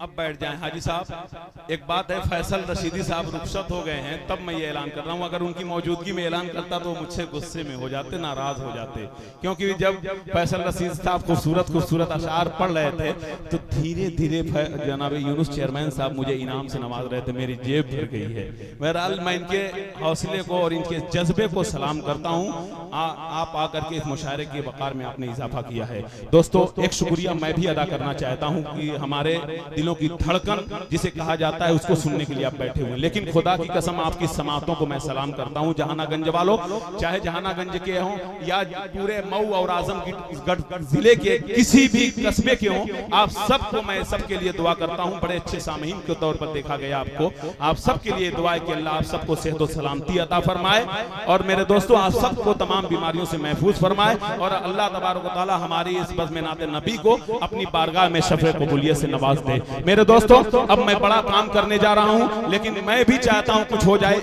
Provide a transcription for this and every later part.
अब बैठ जाएं हाजी साहब। एक बात है, फैसल रशीदी साहब रुखसत हो गए हैं, तब मैं ये ऐलान कर रहा हूँ। अगर उनकी मौजूदगी में ऐलान करता तो मुझसे गुस्से में हो जाते, नाराज हो जाते। क्योंकि जब फैसल रशीद साहब खूबसूरत अशार पढ़ रहे थे तो धीरे धीरे जनाब यूनुस चेयरमैन साहब मुझे इनाम से नवाज रहे थे, मेरी जेब भर गई है। बहरहाल मैं इनके हौसले को और इनके जज्बे को सलाम करता हूँ। आप आकर के इस मुशायरे के वक़ार में आपने इजाफा किया है। दोस्तों, एक शुक्रिया मैं भी अदा करना चाहता हूँ कि हमारे दिलों की धड़कन जिसे कहा जाता है उसको सुनने के लिए आप बैठे हुए। लेकिन खुदा की कसम आपकी समातों को मैं सलाम करता हूँ। जहानागंज वालों, चाहे जहानागंज के हों या पूरे मऊ और आजमगढ़ जिले के किसी भी कस्बे के हों, आप सबको मैं सबके लिए दुआ करता हूँ। बड़े अच्छे सामीन के तौर पर देखा गया आपको। आप सबके लिए दुआ है कि अल्लाह आप सबको सेहत और सलामती अता फरमाए और मेरे दोस्तों आप सबको तमाम बीमारियों से महफूज फरमाए और अल्लाह तबारक व तआला हमारी इस बज़्म-ए-नात नबी को अपनी बारगाह में शफ़े कबूलियत से नवाज दे। मेरे दोस्तों, अब मैं बड़ा काम करने जा रहा हूं, लेकिन मैं भी चाहता हूं कुछ हो जाए।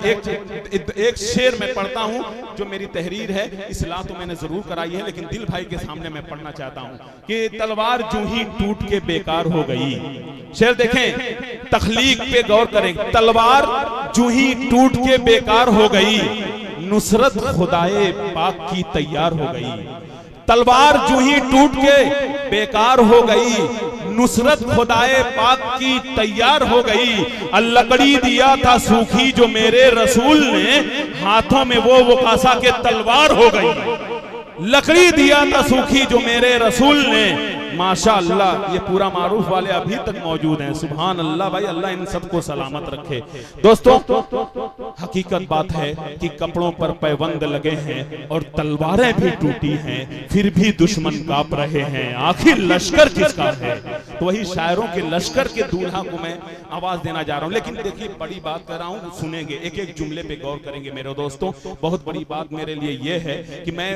एक शेर मैं पढ़ता हूं जो मेरी तहरीर है। इस्लाह तो मैंने जरूर कराई है, लेकिन दिल भाई के सामने मैं पढ़ना चाहता हूं कि तलवार जूं ही टूट के बेकार हो गई। शेर देखें, तख्लीक पे गौर करें। तलवार जूं ही टूट के बेकार हो गई, नुसरत खुदाए पाक की तैयार हो गई। तलवार जूं ही टूट के बेकार हो गई, नुसरत खुदाए पाक की तैयार हो गई। लकड़ी दिया था सूखी जो मेरे रसूल ने, हाथों में वो कासा के तलवार हो गई। लकड़ी दिया था सूखी जो मेरे रसूल ने, माशाअल्लाह ये पूरा मारूफ वाले अभी तक मौजूद हैं। सुभान अल्लाह भाई, अल्लाह इन सबको सलामत रखे। दोस्तों, हकीकत बात है कि कपड़ों पर पैबंद लगे हैं और तलवारें भी टूटी हैं, फिर भी दुश्मन कांप रहे हैं। आखिर लश्कर किसका है? तो वही शायरों के लश्कर के दूल्हा को मैं आवाज देना जा रहा हूं। लेकिन देखिए, बड़ी बात कर रहा हूं, सुनेंगे, एक एक जुमले पे गौर करेंगे मेरे दोस्तों। बहुत बड़ी बात मेरे लिए यह है कि मैं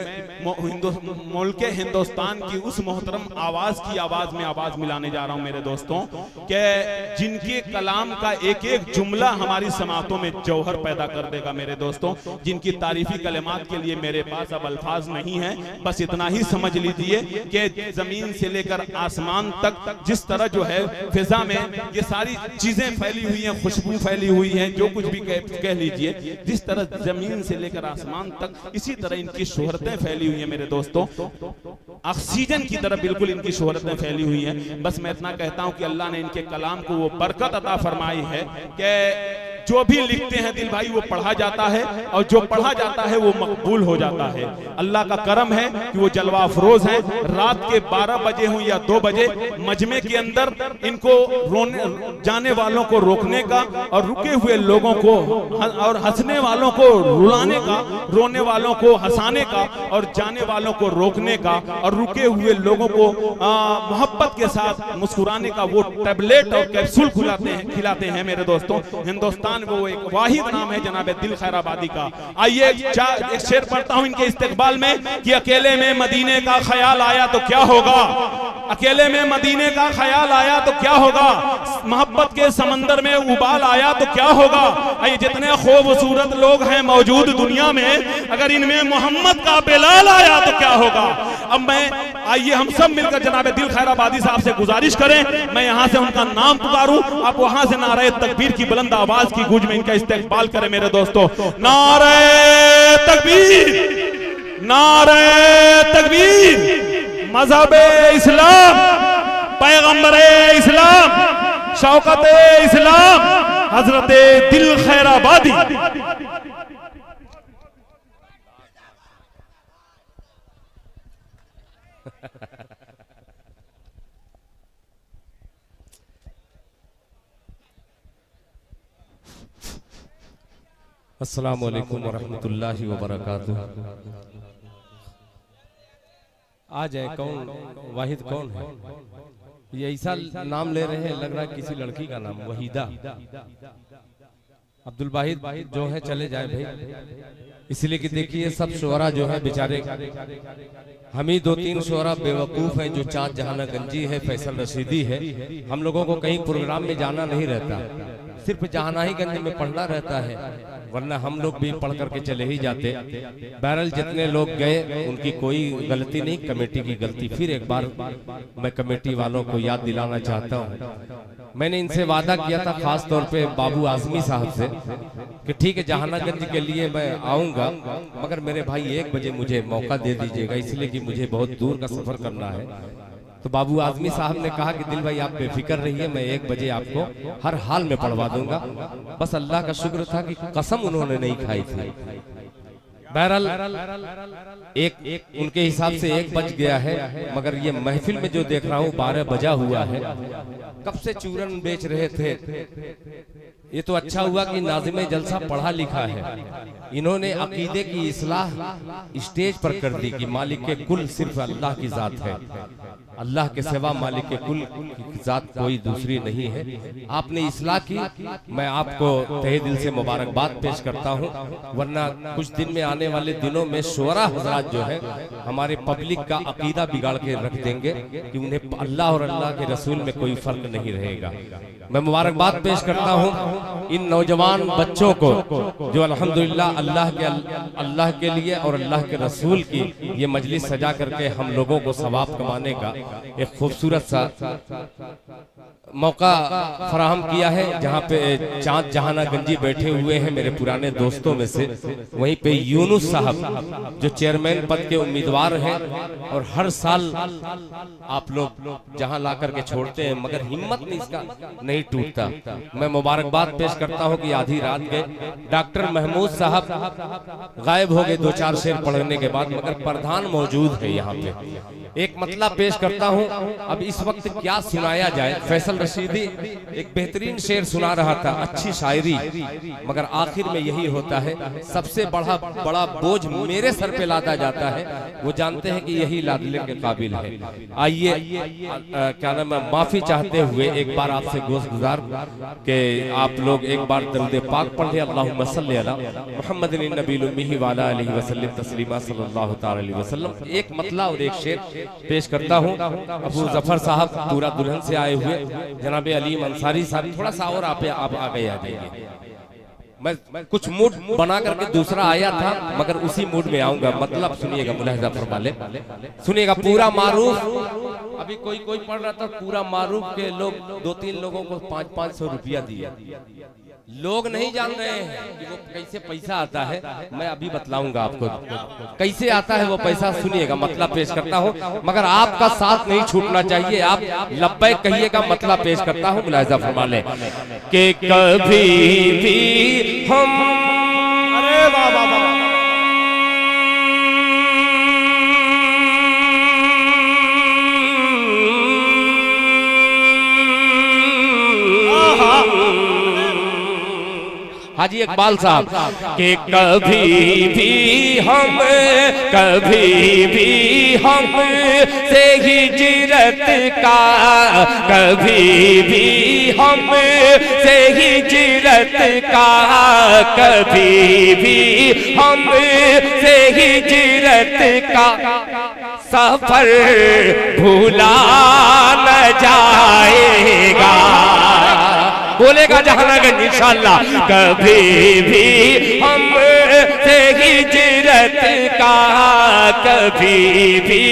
मुल्क हिंदुस्तान की उस मोहतरम आवाज में आवाज मिलाने जा रहा हूं मेरे दोस्तों, कि जिनके कलाम का एक एक जुमला हमारी समातों में जौहर पैदा कर देगा मेरे दोस्तों। जिनकी तारीफी कलिमात के लिए मेरे पास अब अल्फाज नहीं है। बस इतना ही समझ लीजिए कि जमीन से लेकर आसमान तक जिस तरह जो है फिजा में ये सारी चीजें फैली हुई हैं, खुशबू फैली हुई है, जो कुछ भी कह लीजिए, जिस तरह जमीन से लेकर आसमान तक इसी तरह इनकी शोहरतें फैली हुई हैं मेरे दोस्तों। ऑक्सीजन की तरह बिल्कुल इनकी शोहरतें फैली हुई हैं। बस मैं इतना कहता हूं कि अल्लाह ने इनके कलाम को वो बरकत अता फरमाई है कि जो भी लिखते हैं दिल भाई वो पढ़ा जाता है और जो पढ़ा जाता है वो मकबूल हो जाता है। अल्लाह का करम है कि वो जलवा अफरोज हैं। रात के 12 बजे हों या 2 बजे मजमे के अंदर इनको रोने जाने वालों को रोकने का और रुके हुए लोगों को और हंसने वालों को रुलाने का, रोने वालों को हंसाने का और जाने वालों को रोकने का और रुके हुए लोगों को मोहब्बत के साथ मुस्कुराने का वो टैबलेट और कैप्सूल खिलाते हैं मेरे दोस्तों। हिंदुस्तान वो एक वाहिद नाम है जनाब दिल खैराबादी का। आइए एक शेर पढ़ता हूं इनके इस्तेकबाल में कि अकेले में मदीने का ख्याल आया तो क्या होगा, अकेले में मदीने का ख्याल आया तो क्या होगा, मोहब्बत के समंदर में उबाल आया तो क्या होगा। आइए, जितने खूबसूरत लोग हैं मौजूद दुनिया में, अगर इनमें मोहम्मद का बिलाल आया तो क्या होगा। अब आइए हम सब मिलकर जनाब दिल खैराबादी साहब से गुजारिश करें, मैं यहां से उनका नाम पुकारूं, आप वहां से नारे तकबीर की बुलंद आवाज की गूंज में इनका इस्तेकबाल करें मेरे दोस्तों। नारे तकबीर, नारे तकबीर। मज़हबे इस्लाम, पैगंबरे इस्लाम, शौकते इस्लाम, हजरते दिल खैराबादी। अस्सलामु अलैकुम वरहमतुल्लाहि वबरकातुह। आज है कौन, वाहिद कौन है? ये ऐसा नाम ले रहे हैं, लग रहा है किसी लड़की का नाम, वहीदा। अब्दुल वाहिद जो है चले जाए भाई, इसलिए कि देखिए सब शुअरा जो है बेचारे, हम ही 2-3 शुअरा बेवकूफ हैं जो चाँद जहानागंजी है, फैसल रशीदी है, हम लोगों को कहीं प्रोग्राम में जाना नहीं रहता। सिर्फ जहानाहीगंज में पढ़ना रहता है, वरना हम लोग भी पढ़ करके चले ही जाते। बहरहाल जितने लोग गए उनकी कोई गलती नहीं, कमेटी की गलती। फिर एक बार मैं कमेटी वालों को याद दिलाना चाहता हूँ, मैंने इनसे वादा किया था खास तौर पे बाबू आजमी साहब से कि ठीक है जहानागंज के लिए मैं आऊंगा, मगर मेरे भाई 1 बजे मुझे मौका दे दीजिएगा, इसलिए कि मुझे बहुत दूर का सफर करना है। तो बाबू आजमी साहब ने कहा कि दिल भाई आप बेफिक्र रहिए, मैं 1 बजे आपको हर हाल में पढ़वा दूंगा। बस अल्लाह का शुक्र था कि कसम उन्होंने नहीं खाई थी। बहरहाल एक उनके हिसाब से 1 बज गया है, मगर ये महफिल में जो देख रहा हूँ 12 बजा हुआ है। कब से चूरन बेच रहे थे। ये तो अच्छा हुआ कि नाज़िम जलसा पढ़ा लिखा है, इन्होंने अकीदे की इस्लाह स्टेज पर कर दी कि मालिक के कुल सिर्फ अल्लाह की जात है, अल्लाह के सिवा मालिक के कुल की जात कोई दूसरी नहीं है। आपने इस्लाह की, मैं आपको तहे दिल से मुबारकबाद पेश करता हूँ। वरना कुछ दिन में आने वाले दिनों में शुरा हजरात जो है हमारे पब्लिक का अकीदा बिगाड़ के रख देंगे कि उन्हें अल्लाह और अल्लाह के रसूल में कोई फर्क नहीं रहेगा। मैं मुबारकबाद पेश करता हूँ इन नौजवान बच्चों को जो अल्हम्दुलिल्लाह अल्लाह के लिए और अल्लाह के रसूल की ये मजलिस सजा करके हम लोगों को सवाब कमाने का एक खूबसूरत सा मौका फराहम किया है, जहाँ पे चाँद जहानागंजी बैठे हुए हैं मेरे पुराने दोस्तों में से। वहीं पे यूनुस साहब जो चेयरमैन पद के उम्मीदवार हैं और हर साल आप लोग जहाँ ला करके छोड़ते हैं, मगर हिम्मत नहीं इसका नहीं टूटता। मैं मुबारकबाद पेश करता हूँ कि आधी रात गए डॉक्टर महमूद साहब गायब हो गए 2-4 शेर पढ़ने के बाद, मगर प्रधान मौजूद है यहाँ पे। एक मतलब पेश करता हूँ, अब इस वक्त क्या सुनाया जाए। फैसल रशीदी एक बेहतरीन शेर सुना रहा था, अच्छी शायरी, मगर आखिर में यही होता है सबसे बड़ा बोझ मेरे सर पे लादा जाता है, वो जानते हैं कि यही लादले के काबिल है। आइए क्या नाम है, माफी चाहते हुए एक बार आपसे गोश्तगुजार के आप लोग एक बार दरूद पाक पढ़ ले, अल्लाहुम्मा सल्ली अला मुहम्मदिन नबील उम्मी व अला आलिहि वसल्लम तस्लीमा सल्लल्लाहु तआला अलैहि वसल्लम। एक मतला और एक शेर पेश करता हूँ। अबू जफर साहब पूरा दुल्हन से आए हुए, जनाब अलीम अंसारी साहब थोड़ा सा और आप आगे आ जाइए। मैं कुछ मूड बना करके दूसरा आया था, मगर उसी मूड में आऊंगा। मतलब सुनिएगा, मुलाहिजा फरमा ले, सुनिएगा। पूरा मारूफ अभी कोई पढ़ रहा था, पूरा मारूफ के लोग 2-3 लोगों को 500-500 रुपया दिया। लोग नहीं जान रहे हैं कि वो कैसे पैसा आता है, मैं अभी बतलाऊंगा आपको कैसे आता है वो पैसा। सुनिएगा, मतलब पेश करता हूँ, मगर आपका साथ नहीं छूटना चाहिए। आप लब्बैक कहिएगा, मतलब पेश करता हूँ, मुलाहिजा फरमा ले कि कभी भी हम अरे बाबा हाजी इकबाल साहब कि कभी भी हम से हिजरत का, कभी भी हम से हिजरत का, कभी भी हम से हिजरत का सफर भूला न जाएगा। बोलेगा जहानागंज इंशाअल्लाह। कभी भी हम से हिजरत का, कभी भी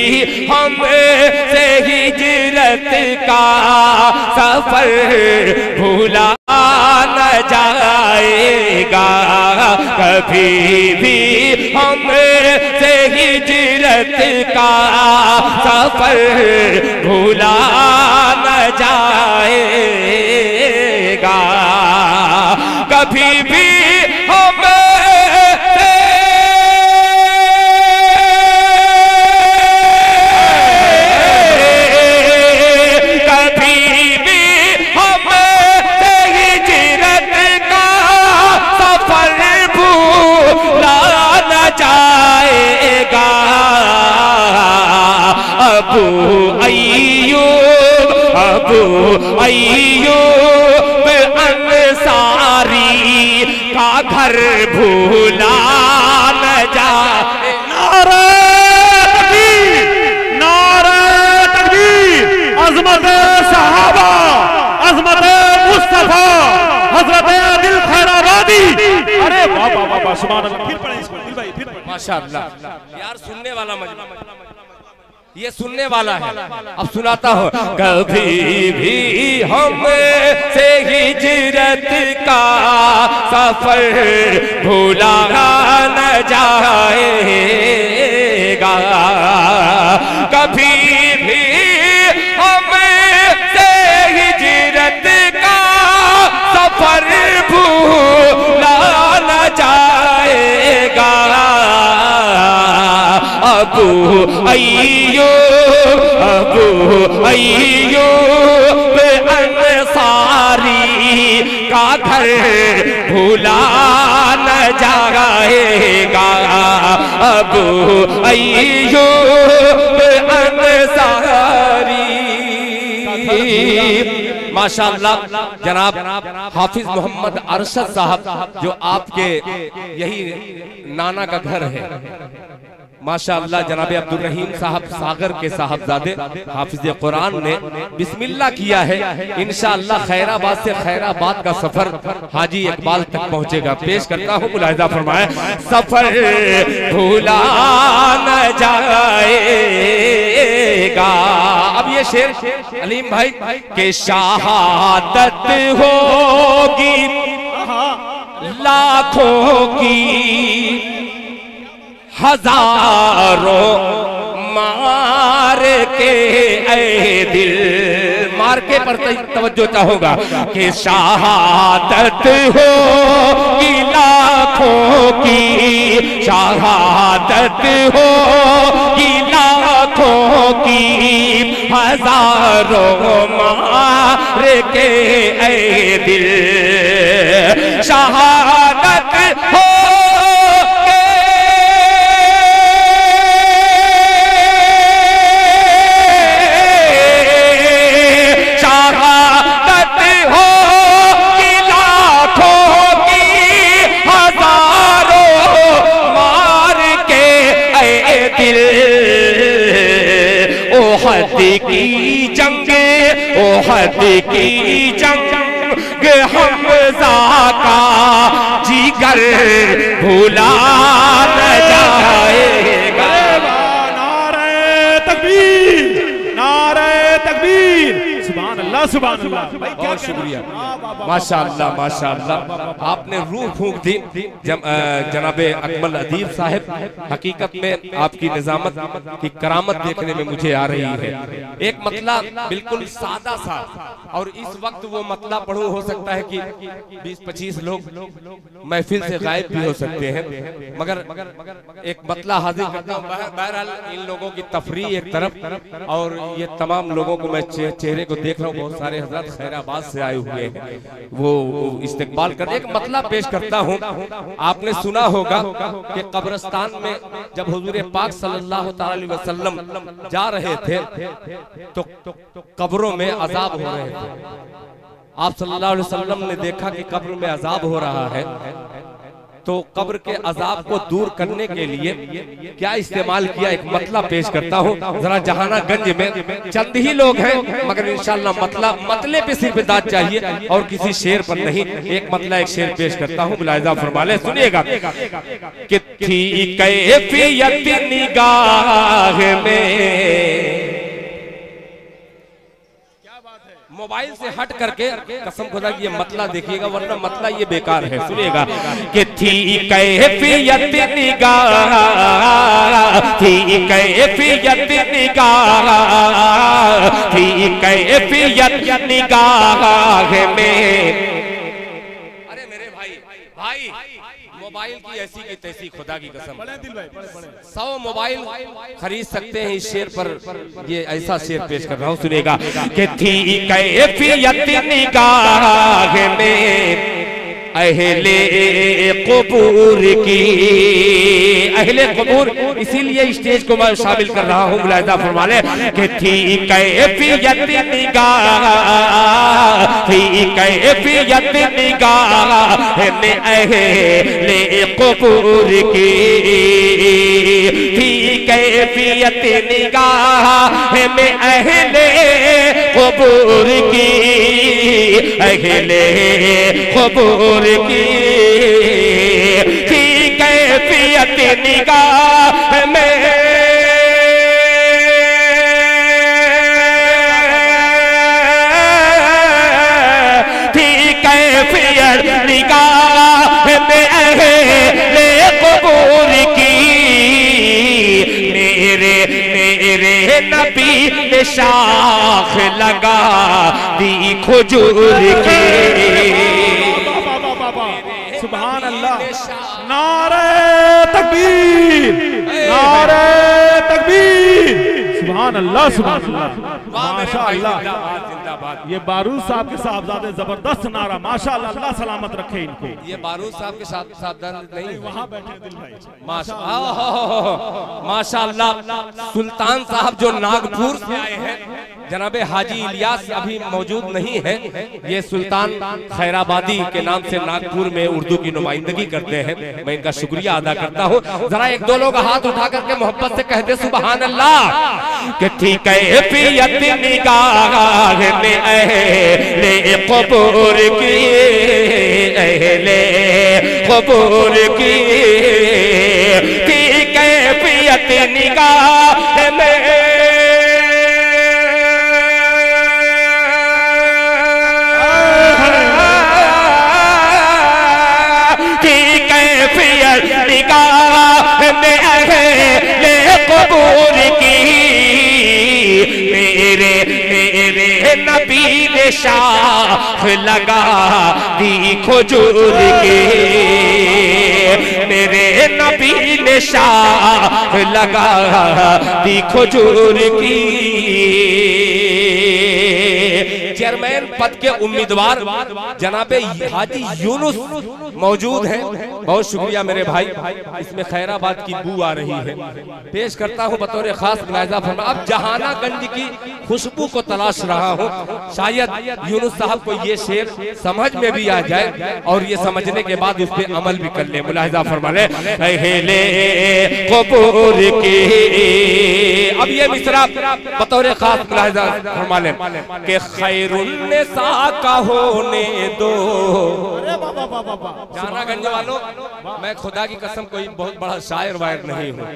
हम से हिजरत का सफर भूला न जाएगा। कभी भी हम से हिजरत का सफर भूला न जाएगा। कभी भी हम अबू अय्यूब अंसारी का घर भूला न जाए। नारे तकबीर, नारे तकबीर। अज़मत सहाबा, अज़मत मुस्तफा हज़रत अरे वाह वाह वाह वाह, सुभान अल्लाह। फिर पढ़े इसको दिल भाई, फिर पढ़े। माशाअल्लाह यार, सुनने वाला मजमा, ये सुनने वाला है। अब सुनाता हूँ। कभी भी हमसे हिजरत का सफर भूला न जाएगा, कभी भी हमसे हिजरत का सफर भूला न जाएगा। अबू अय्यूब अंसारी का घर भूला न जाएगा। अबू अय्यूब अंसारी। माशाअल्लाह जनाब हाफिज मोहम्मद अरशद साहब, जो आपके यही नाना का घर है, माशाअल्लाह जनाब अब्दुल रहीम साहब सागर के साहबजादे हाफिज कुरान ने बिस्मिल्लाह किया है। इंशाअल्लाह खैराबाद से खैराबाद का सफर हाजी इकबाल तक पहुंचेगा। पेश करता हूं, मुलाहिजा फरमाए। सफर भूला न जाएगा। अब ये शेर अलीम भाई के शहादत होगी लाखों की, हजारों मार के ऐ दिल, मार के पर तवज्जो चाहूंगा कि शहादत हो कि लाखों की, शहादत हो कि लाखों की, हजारों मार के ऐ दिल, शहादत हो की जंग, ओहद की जंग, हमजा का जिगर भूला न जाएगा। नारे तकबीर, नारे तकबीर, सुभान अल्लाह, सुभान अल्लाह। बहुत शुक्रिया, माशाअल्लाह माशाअल्लाह। आपने रूह फूंक दी जनाबे अकमल अदीब साहब। हकीकत में आपकी निजामत की करामत देखने में मुझे आ रही है। एक मतला बिल्कुल सादा सा, और इस वक्त वो मतला पढ़ूं, हो सकता है कि 20-25 लोग महफिल से गायब भी हो सकते हैं, मगर एक मतला हाजिर करता हूं। बहरहाल इन लोगों की तफरीह एक तरफ, और ये तमाम लोगों को मैं चेहरे को देख रहा हूँ, बहुत सारे हजरत खैराबाद से आए हुए हैं, वो इस्तेकबाल कर। एक मतला पेश करता हूँ। आपने सुना होगा कि कब्रिस्तान में जब हुजूर पाक सल्लल्लाहु अलैहि वसल्लम जा रहे थे तो कब्रों में अजाब हो रहे थे। आप सल्लल्लाहु अलैहि वसल्लम ने देखा कि कब्र में अजाब हो रहा है, तो कब्र के अजाब को दूर करने के लिए क्या इस्तेमाल किया, एक मतला पेश करता हूँ। जरा जहानागंज में चंद ही लोग हैं, मगर इंशाअल्लाह मतले पे सिर्फ दाद चाहिए और किसी शेर पर नहीं। एक मतला एक शेर पेश करता हूँ, मुलाहिजा फरमा ले, सुनिएगा। कि थी कैफियत निगाह में, मोबाइल से हट करके कसम खुदा की ये मतला देखिएगा, वरना मतला ये बेकार है। सुनिएगा कि थी कैफियत निगाह, थी कैफियत निगाह, थी कैफियत निगाह में। अरे मेरे भाई मोबाइल की ऐसी की तैसी, खुदा की कसम 100 मोबाइल खरीद सकते हैं। इस शेर पर ये ऐसा शेर पेश कर रहा हूँ, सुनेगा कि थी कैफियत निगाह में अहले कबूर की, अहले कबूर इसीलिए स्टेज को मैं शामिल कर रहा हूँ, मुलाहिजा फरमा ले। कि थी कैफियत निगाह, थी कैफियत निगाह में अहले कबूर की, थी कैफियत निगाह में अहले कबूर की, अहले कबूर की। थी कैफियत निगाह में, थी कैफियत निगाह में अहले कबूर की, मेरे नबी ने शाख लगा दी खजूर की। सुभान अल्लाह, नारे तकबीर, नारे तकबीर, सुभान अल्लाह, सुभान अल्लाह, माशाअल्लाह। ये बारूद साहब के साहबजादे जबरदस्त नारा, माशाअल्लाह, अल्लाह सलामत रखे इनको। ये बारूद साहब के साथ सावधान नहीं, वहाँ बैठे दिल भाई, माशाअल्लाह। सुल्तान साहब जो नागपुर से आए हैं, जनाबे हाजी इलियास अभी मौजूद नहीं है, ये सुल्तान खैराबादी के नाम से नागपुर में उर्दू की नुमाइंदगी करते हैं, मैं इनका शुक्रिया अदा करता हूँ। जरा एक दो लोग हाथ उठा करके मोहब्बत से कहते सुभान अल्लाह। कि थी कैफियत निगाह में अहले कबूर की, अहले कबूर की, थी कैफियत निगाह में, निगाह में अहले कबूर की, मेरे नबी ने शाख लगा दी खजूर की, मेरे नबी ने शाख लगा दी खजूर की। चेयरमैन पद के उम्मीदवार जनाबे हाजी यूनुस मौजूद हैं, बहुत शुक्रिया मेरे भाई। इसमें खैराबाद की बू आ रही है, पेश करता हूं बतौर खास मुलाहिजा फरमा। अब जहानागंज की खुशबू को तलाश रहा हूं, शायद यूनुस साहब को ये शेर समझ में भी आ जाए और ये समझने के बाद उस पर अमल भी कर ले। मुलाहिजा फरमा ले, अहले कबूर की। अब ये मिसरा बतौर खास मुलाहिजा फरमा ले कि खैरुन्निसा का होने दो। जहानागंज वालों, मैं खुदा की कसम कोई बहुत बड़ा शायर वायर नहीं हूँ,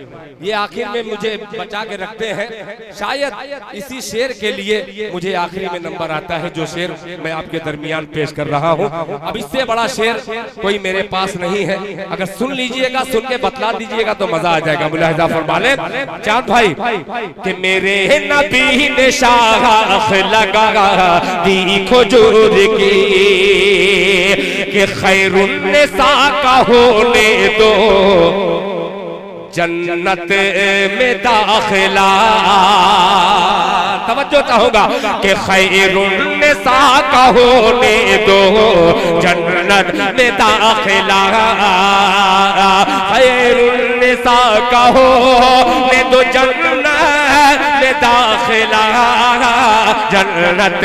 ये आखिर में मुझे बचा के रखते हैं। शायद इसी शेर के लिए मुझे आखिरी में नंबर आता है, जो शेर मैं आपके दरमियान पेश कर रहा हूँ। अब इससे बड़ा शेर कोई मेरे पास नहीं है, अगर सुन लीजिएगा, सुन के बतला दीजिएगा तो मजा आ जाएगा। मुलाहिजा फरमा ले चांद भाई कि मेरे नबी ने शाख लगा दी खजूर की, कि खैरुन्निसा का होने दो जन्नत में दाखिला। तवज्जो चाहूंगा कि खैरुन्निसा का होने दो जन्नत में दाखिला, खैरुन्निसा का होने दो जन्नत में दाखिला, जन्नत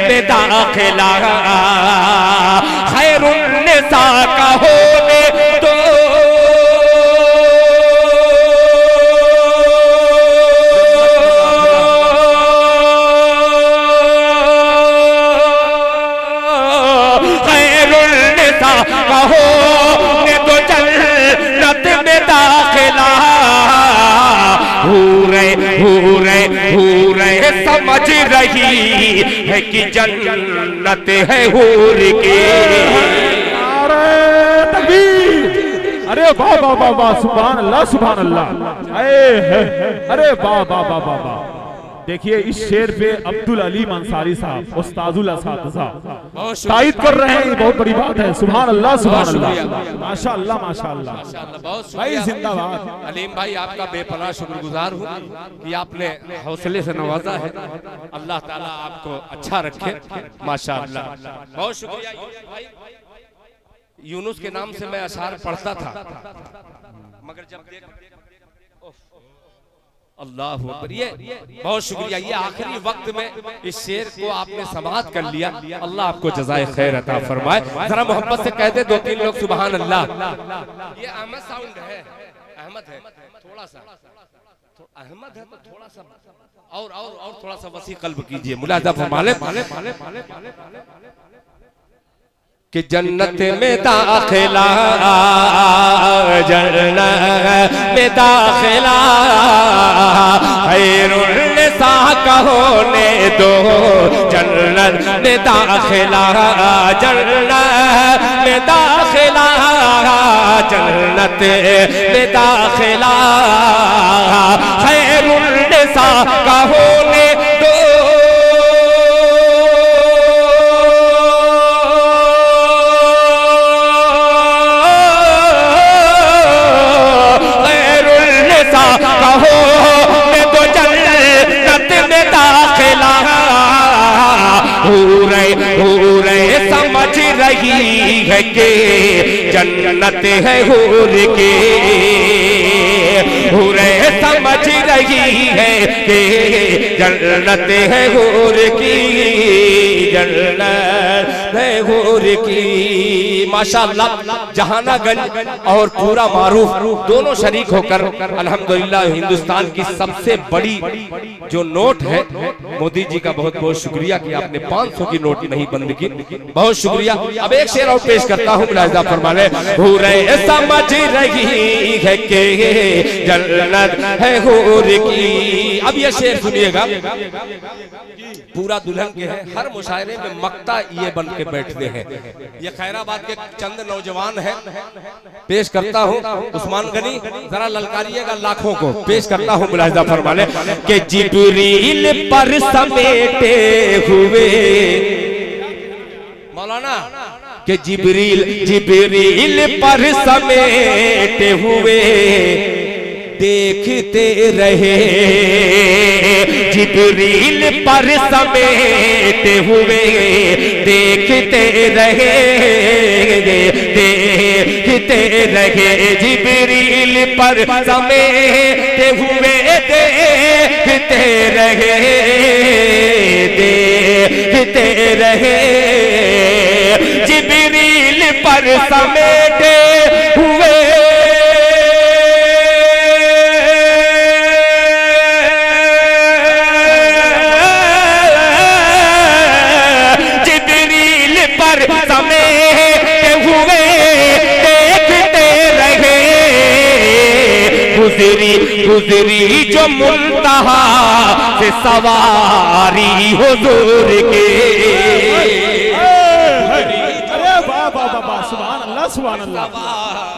में दाखिला, खैरुन्निसा का होने दो जन्नत में दाखिला। हूरे समझ रही है कि जन्नत है हूर की। अरे वाह वाह वाह वाह, सुभान अल्लाह, सुभान अल्लाह, अरे वाह वाह वाह वाह वाह। देखिए इस शेर पे अब्दुल अलीम अंसारी साहब उस्ताजुल असातिज़ा तायद कर रहे हैं, ये बहुत बड़ी बात है। सुभान अल्लाह, सुभान अल्लाह, माशाअल्लाह माशाअल्लाह, भाई जिंदाबाद। अलीम भाई आपका बेपनाह शुक्रगुजार हूँ कि आपने हौसले से नवाजा है। अल्लाह ताला आपको अच्छा रखे, माशाअल्लाह, बहुत शुक्रिया। यूनुस के नाम से मैं अशार पढ़ता था, मगर जब अल्लाह अकबर, ये बहुत शुक्रिया। ये आखिरी वक्त में इस शेर को आपने समाअत कर लिया, अल्लाह आपको जज़ाए खैर अता फरमाए। जरा मोहब्बत से कहते दो तीन लोग सुभान अल्लाह। ये अहमद साउंड है, अहमद है, थोड़ा सा अहमद है तो थोड़ा सा और थोड़ा सा वसी कल्ब कीजिए। मुलाहिजा फरमा ले कि जन्नत में दाखिला, जन्नत में दाखिला खैरुल निसा का होने दो, जन्नत में दाखिला, जन्नत में दाखिला, जन्नत में दाखिला खैरुल निसा का होने दो। समझ रही है कि जन्नत है हूर की, हूरे समझ रही है कि जन्नत है हूर की, जन्नत है हूर की। माशाअल्लाह जहानागंज और पूरा मारूफ दोनों शरीक होकर अल्हम्दुलिल्लाह हिंदुस्तान की सबसे बड़ी जो नोट है, मोदी जी का बहुत बहुत शुक्रिया कि आपने 500 की नोट नहीं बंद की, बहुत शुक्रिया। अब एक शेर और पेश करता हूँ, मुलाहिजा फरमा ले। हूरे समझ रही है कि जन्नत है हूर की। अब ये शेर सुनिएगा, पूरा दुल्हन के है, हर मुशायरे में मक्ता ये बन के बैठते हैं। ये खैराबाद के चंद नौजवान हैं, पेश करता हूँ उस्मान गनी, जरा ललकारिएगा लाखों को, पेश करता हूँ मुलाहिजा फरमा ले कि जिब्रील पर समेटे हुए मौलाना कि जिब्रील पर समेटे हुए देखते रहे, जिब्रील पर समेटे हुए देखते रहे, देखते रहे, जिब्रील पर समेटे हुए देखते रहे, देखते रहे, जिब्रील पर समेटे हुए गुजरी जो मुल्तहा से सवारी हुजूर के। अरे वाह वाह वाह, सुभान अल्लाह सुभान अल्लाह,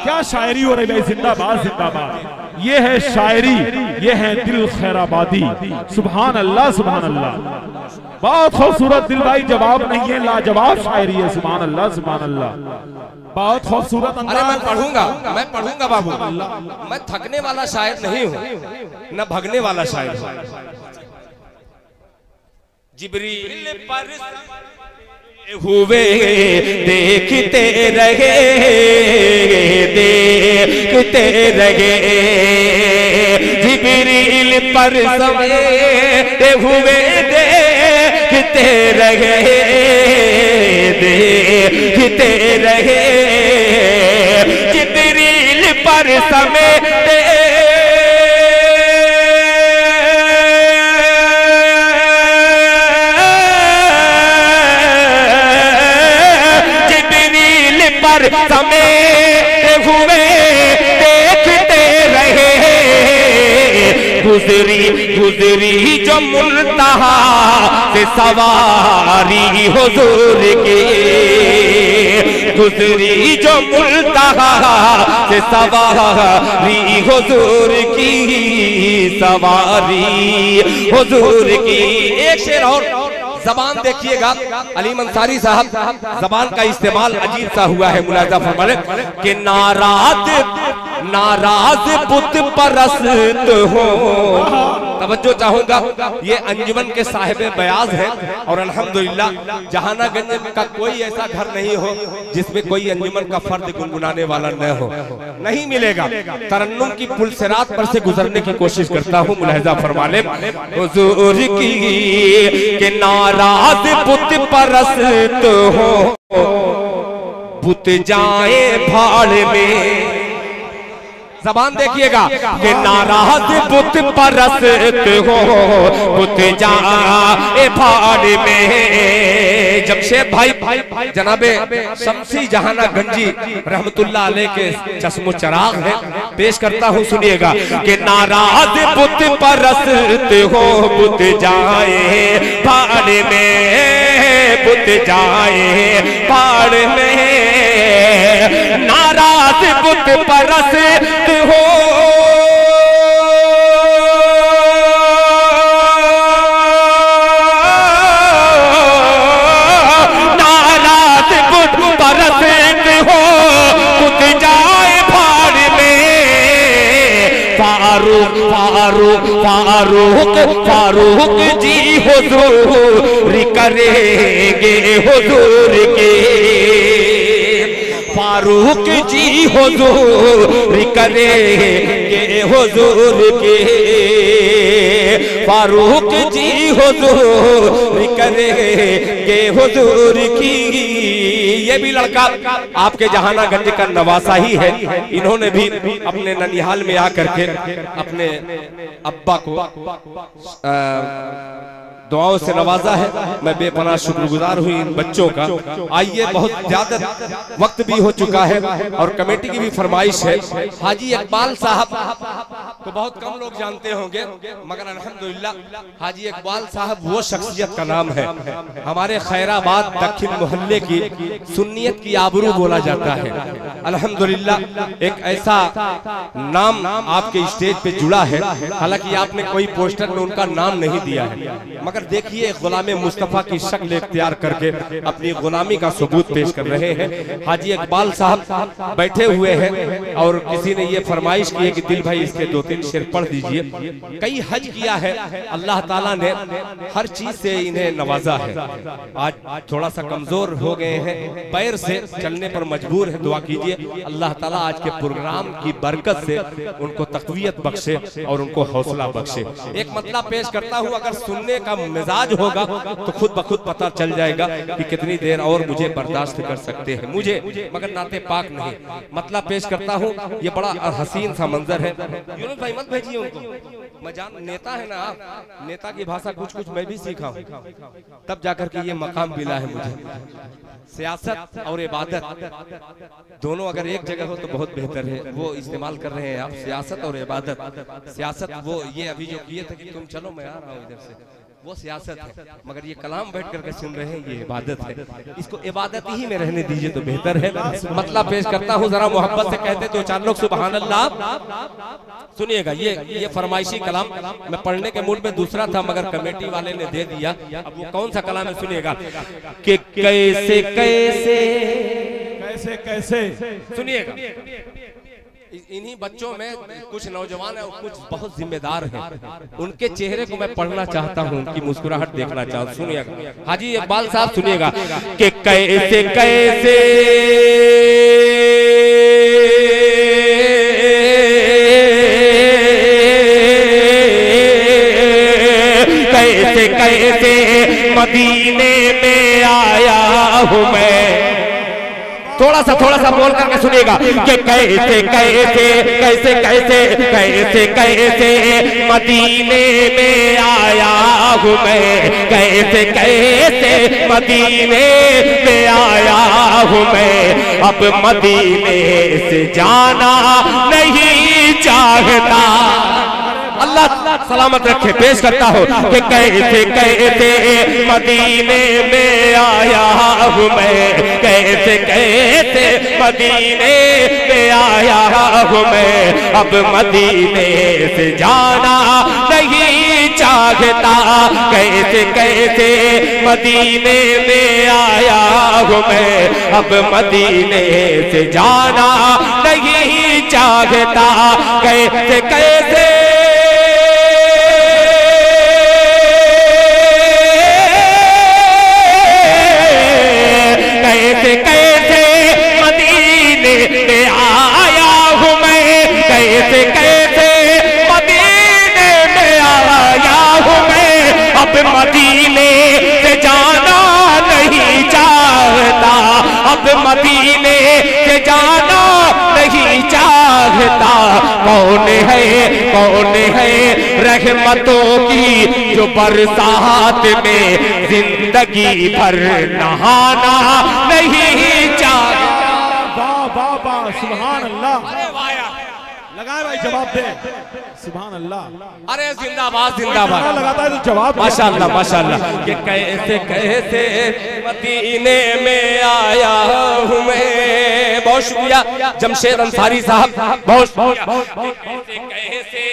क्या शायरी हो रही भाई, जिंदाबाद जिंदाबाद। ये है शायरी, ये है दिल खैराबादी, सुभान अल्लाह सुभान अल्लाह। बहुत खूबसूरत दिल भाई, जवाब नहीं है, लाजवाब शायरी है, सुभान अल्लाह सुभान अल्लाह, बहुत खूबसूरत। अरे मैं पढ़ूंगा बाबू, मैं थकने वाला शायर नहीं हूँ, न भगने वाला शायर हूँ। जिब्रील पर हुए देखते रहे, देखते रहे, जिब्रील पर समेटे हुए देखते रहे, देखते रहे, जिब्रील पर समेटे समेटे हुए देखते रहे, गुजरी जो मुल्तहा से सवारी हुजूर की, गुजरी जो मुल्तहा से सवारी हुजूर की, सवारी हुजूर की। एक शेर और, जबान देखिएगा, अली मंसारी साहब जबान का इस्तेमाल अजीब सा हुआ है, मुलाहिजा फरमाए कि नाराज बुत परस्त हो। तवज्जो चाहूंगा, ये अंजुमन के साहिब बयाज हैं और अल्हम्दुलिल्लाह जहानागंज का कोई ऐसा घर नहीं हो जिसमें कोई अंजुमन का फर्द गुनगुनाने वाला न हो, नहीं मिलेगा। तरन्नुम की पुलसिरात पर से गुजरने की कोशिश करता हूँ, मुलाहिजा फरमा ले। हुजूर की के नाराज बुत परस्त हो, बुत जाए भाड़ में, जबान देखिएगा कि नाराज बुत परस्त हो बुत जाए भाड़ में। जमशेद भाई जनाबे शमसी जहाना गंजी रहमतुल्लाह अलैह के चश्मो चराग है, पेश करता हूँ सुनिएगा कि नाराज बुत परस्त हो बुत जाए भाड़ में, बुत जाए भाड़ में। नाराज बुत परस्त हो नाराज बुत परस्त हो बुत जाए भाड़ में। फारूक फारूक फारूक फारूक जी हुजूर करेंगे हुजूर के, फारूक जी हुजूर करेंगे हुजूर के, फारूक जी हुजूर करेंगे हुजूर की। ये भी लड़का आपके जहानागंज का नवासा ही है। इन्होंने भी अपने ननिहाल में आकर के अपने अब्बा को दुआओं से नवाजा है। मैं बेपनाह शुक्रगुजार हुई इन बच्चों का। आइए, बहुत ज्यादा वक्त भी हो चुका है और कमेटी की भी फरमाइश है। हाजी इकबाल साहब को बहुत कम लोग जानते होंगे, मगर अल्हम्दुलिल्लाह हाजी इकबाल साहब वो शख्सियत का नाम है, हमारे खैराबाद दक्षिण मोहल्ले की सुन्नियत की आबरू बोला जाता है। अल्हम्दुलिल्लाह एक ऐसा नाम आपके स्टेज पे जुड़ा है, हालांकि आपने कोई पोस्टर में उनका नाम नहीं दिया है, मगर देखिए गुलाम मुस्तफा की शक्ल इख्तियार करके अपनी गुलामी का सबूत पेश कर रहे हैं। हाजी इकबाल साहब बैठे हुए हैं और किसी ने ये फरमाइश की है कि दिल भाई इसके 2-3 शेर पढ़ दीजिए। कई हज किया है, अल्लाह ताला ने हर चीज से इन्हें नवाजा है। आज थोड़ा सा कमजोर हो गए हैं, पैर से चलने पर मजबूर है। दुआ कीजिए अल्लाह ताला आज के प्रोग्राम की बरकत से उनको तकवीयत बख्शे और उनको हौसला बख्शे। एक मतलब पेश करता हूँ, अगर सुनने का मिजाज होगा तो खुद ब खुद पता चल जाएगा कि कितनी देर और मुझे बर्दाश्त कर सकते हैं मुझे, मगर नाते पाक नहीं। मतलब पेश करता हूँ, ये बड़ा हसीन सा मंजर है। यूनुस भाई मत भेजिए उनको, मैं जान नेता है ना आप, नेता की भाषा कुछ कुछ मैं भी सीखा हूँ, तब जाकर के ये मकाम मिला है मुझे। सियासत और इबादत दोनों अगर एक जगह हो तो बहुत बेहतर है। वो इस्तेमाल कर रहे हैं आप, सियासत और इबादत। सियासत वो ये अभी जो किए थे कि तुम चलो मैं आ रहा हूँ इधर से, वो सियासत है, मगर ये कलाम बैठ करके सुन रहे हैं, ये इबादत है। इसको इबादत ही में रहने दीजिए तो बेहतर है। मतलब पेश करता हूँ, जरा मोहब्बत से कहते 2-4 लोग सुभान अल्लाह। सुनिएगा, ये फरमाइशी कलाम मैं पढ़ने के मूड में दूसरा था, मगर कमेटी वाले ने दे दिया। अब वो कौन सा कलाम है सुनिएगा कि कैसे कैसे कैसे कैसे सुनिएगा। इन्हीं बच्चों में कुछ नौजवान है और कुछ बहुत जिम्मेदार हैं, उनके चेहरे को मैं पढ़ना चाहता हूँ, उनकी मुस्कुराहट देखना चाहता हूँ। सुनिएगा हाजी इकबाल साहब, सुनिएगा कि कैसे कैसे कैसे कैसे मदीने में आया हूँ मैं। थोड़ा सा बोल करके सुनिएगा कि कैसे कैसे कैसे कैसे कैसे कैसे मदीने में आया हूँ मैं, कैसे कैसे मदीने में आया हूँ मैं। अब मदीने से जाना नहीं चाहता, अल्लाह सलामत रखे। पेश करता हूँ कि कैसे कैसे मदीने में आया हूँ मैं, कैसे कैसे मदीने में आया हूँ मैं। अब मदीने से जाना नहीं चाहता, कैसे कैसे मदीने में आया हूँ मैं। अब मदीने से जाना नहीं चाहता, कैसे कैसे कैसे कैसे मदीने में आया हूँ मैं, कैसे कैसे मदीने में आया हूँ मैं। अब मदीने से जाना नहीं चाहता, अब मदीने से जाना नहीं चाहता, कौन है रहमतों की जो बरसात में जिंदगी भर नहाना नहीं चाहता। वाह वाह वाह, सुभान अल्लाह। लगाए भाई, जवाब दे। सुभान अल्लाह। अरे जिंदाबाद जिंदाबाद। लगाता है तो जवाब। माशाअल्लाह माशाअल्लाह। कि कैसे कैसे मदीने में आया हूँ मैं। बहुत शुक्रिया जमशेद अंसारी साहब, बहुत कैसे कैसे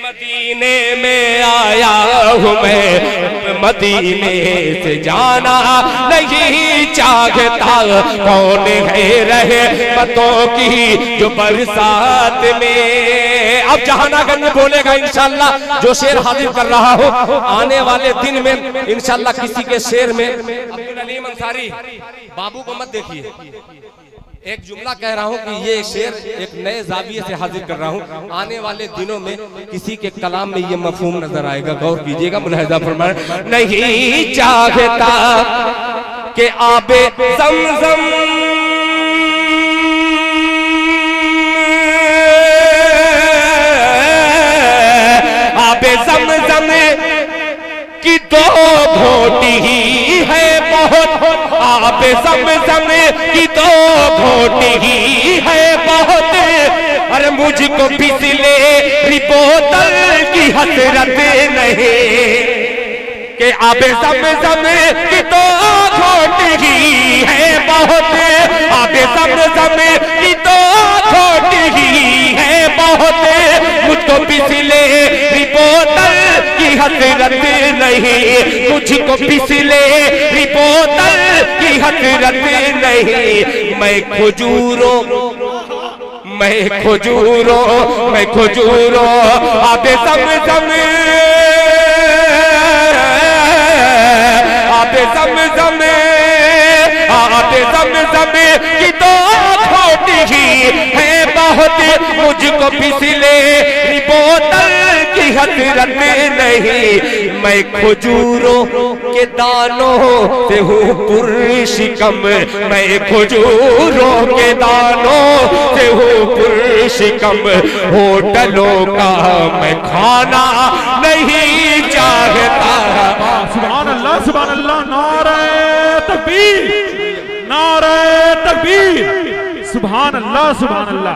मदीने में आया हूँ मैं, मदीने से जाना नहीं चाहता। कौन है रहमतों की जो बरसात में। अब जहानागंज बोलेगा इंशाल्लाह जो शेर हाजिर कर रहा हो आने वाले दिन में इंशाल्लाह किसी के शेर में। अब्दुल अलीम अंसारी बाबू को मत देखिए, एक जुमला कह रहा हूँ कि ये शेर एक नए जाविये से हाजिर कर रहा हूँ। आने वाले दिनों में किसी के कलाम में ये मफहूम नजर आएगा, गौर कीजिएगा, मुलाहिजा फरमाएं। नहीं चाहता कि आबे ज़मज़म ज़मज़म की तो घोटी ही है बहुत। आप ज़मज़म की तो घोटी ही है बहुत। अरे मुझको पिछले बोतल की हसरत नहीं कि आप ज़मज़म की तो घोटी ही है बहुत। आप ज़मज़म की तो घोटी ही है बहुत। मुझको पिछले बोतल की हसरत नहीं, मुझको पिछले बोतल की हसरत नहीं। मैं खजूरों आबे ज़मज़म की तो खोटी ही है बहुत। मुझको पिछले बोतल की हसरत नहीं। मैं खजूरों के दानों से हूँ पुरशिकम। मैं खजूरों के दानों से हूँ पुरशिकम। होटलों का मैं खाना नहीं चाहता। सुभान अल्लाह सुभान अल्लाह। नारे तकबीर, नारे तकबीर। सुभान अल्लाह सुभान अल्लाह।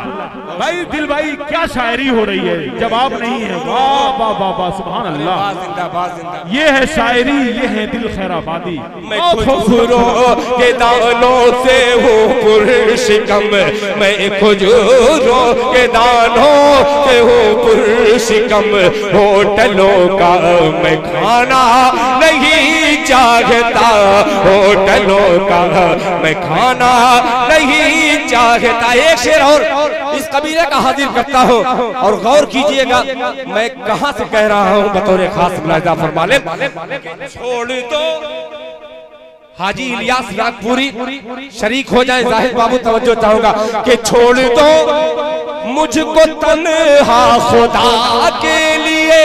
भाई दिल भाई क्या शायरी हो रही है, जवाब नहीं है। वाह वाह वाह वाह, सुभान अल्लाह। ये है शायरी, ये है दिल खैराबादी। मैं खजूरों के दानों से हूँ पुरशिकम। मैं खजूरों के दानों से हूँ पुरशिकम। होटलों का मैं खाना नहीं चाहता। होटलों का मैं खाना नहीं चाहता। एक शेर और इस कबीले का हाजिर करता हूँ और गौर कीजिएगा मैं कहाँ से कह रहा हूँ बतौर खास मुलाहिजा फरमा लें। छोड़ दो हाजी इलियास नागपुरी शरीक हो जाए। जाहिद बाबू तवज्जो चाहूंगा कि छोड़ दो मुझको तन्हा खुदा के लिए।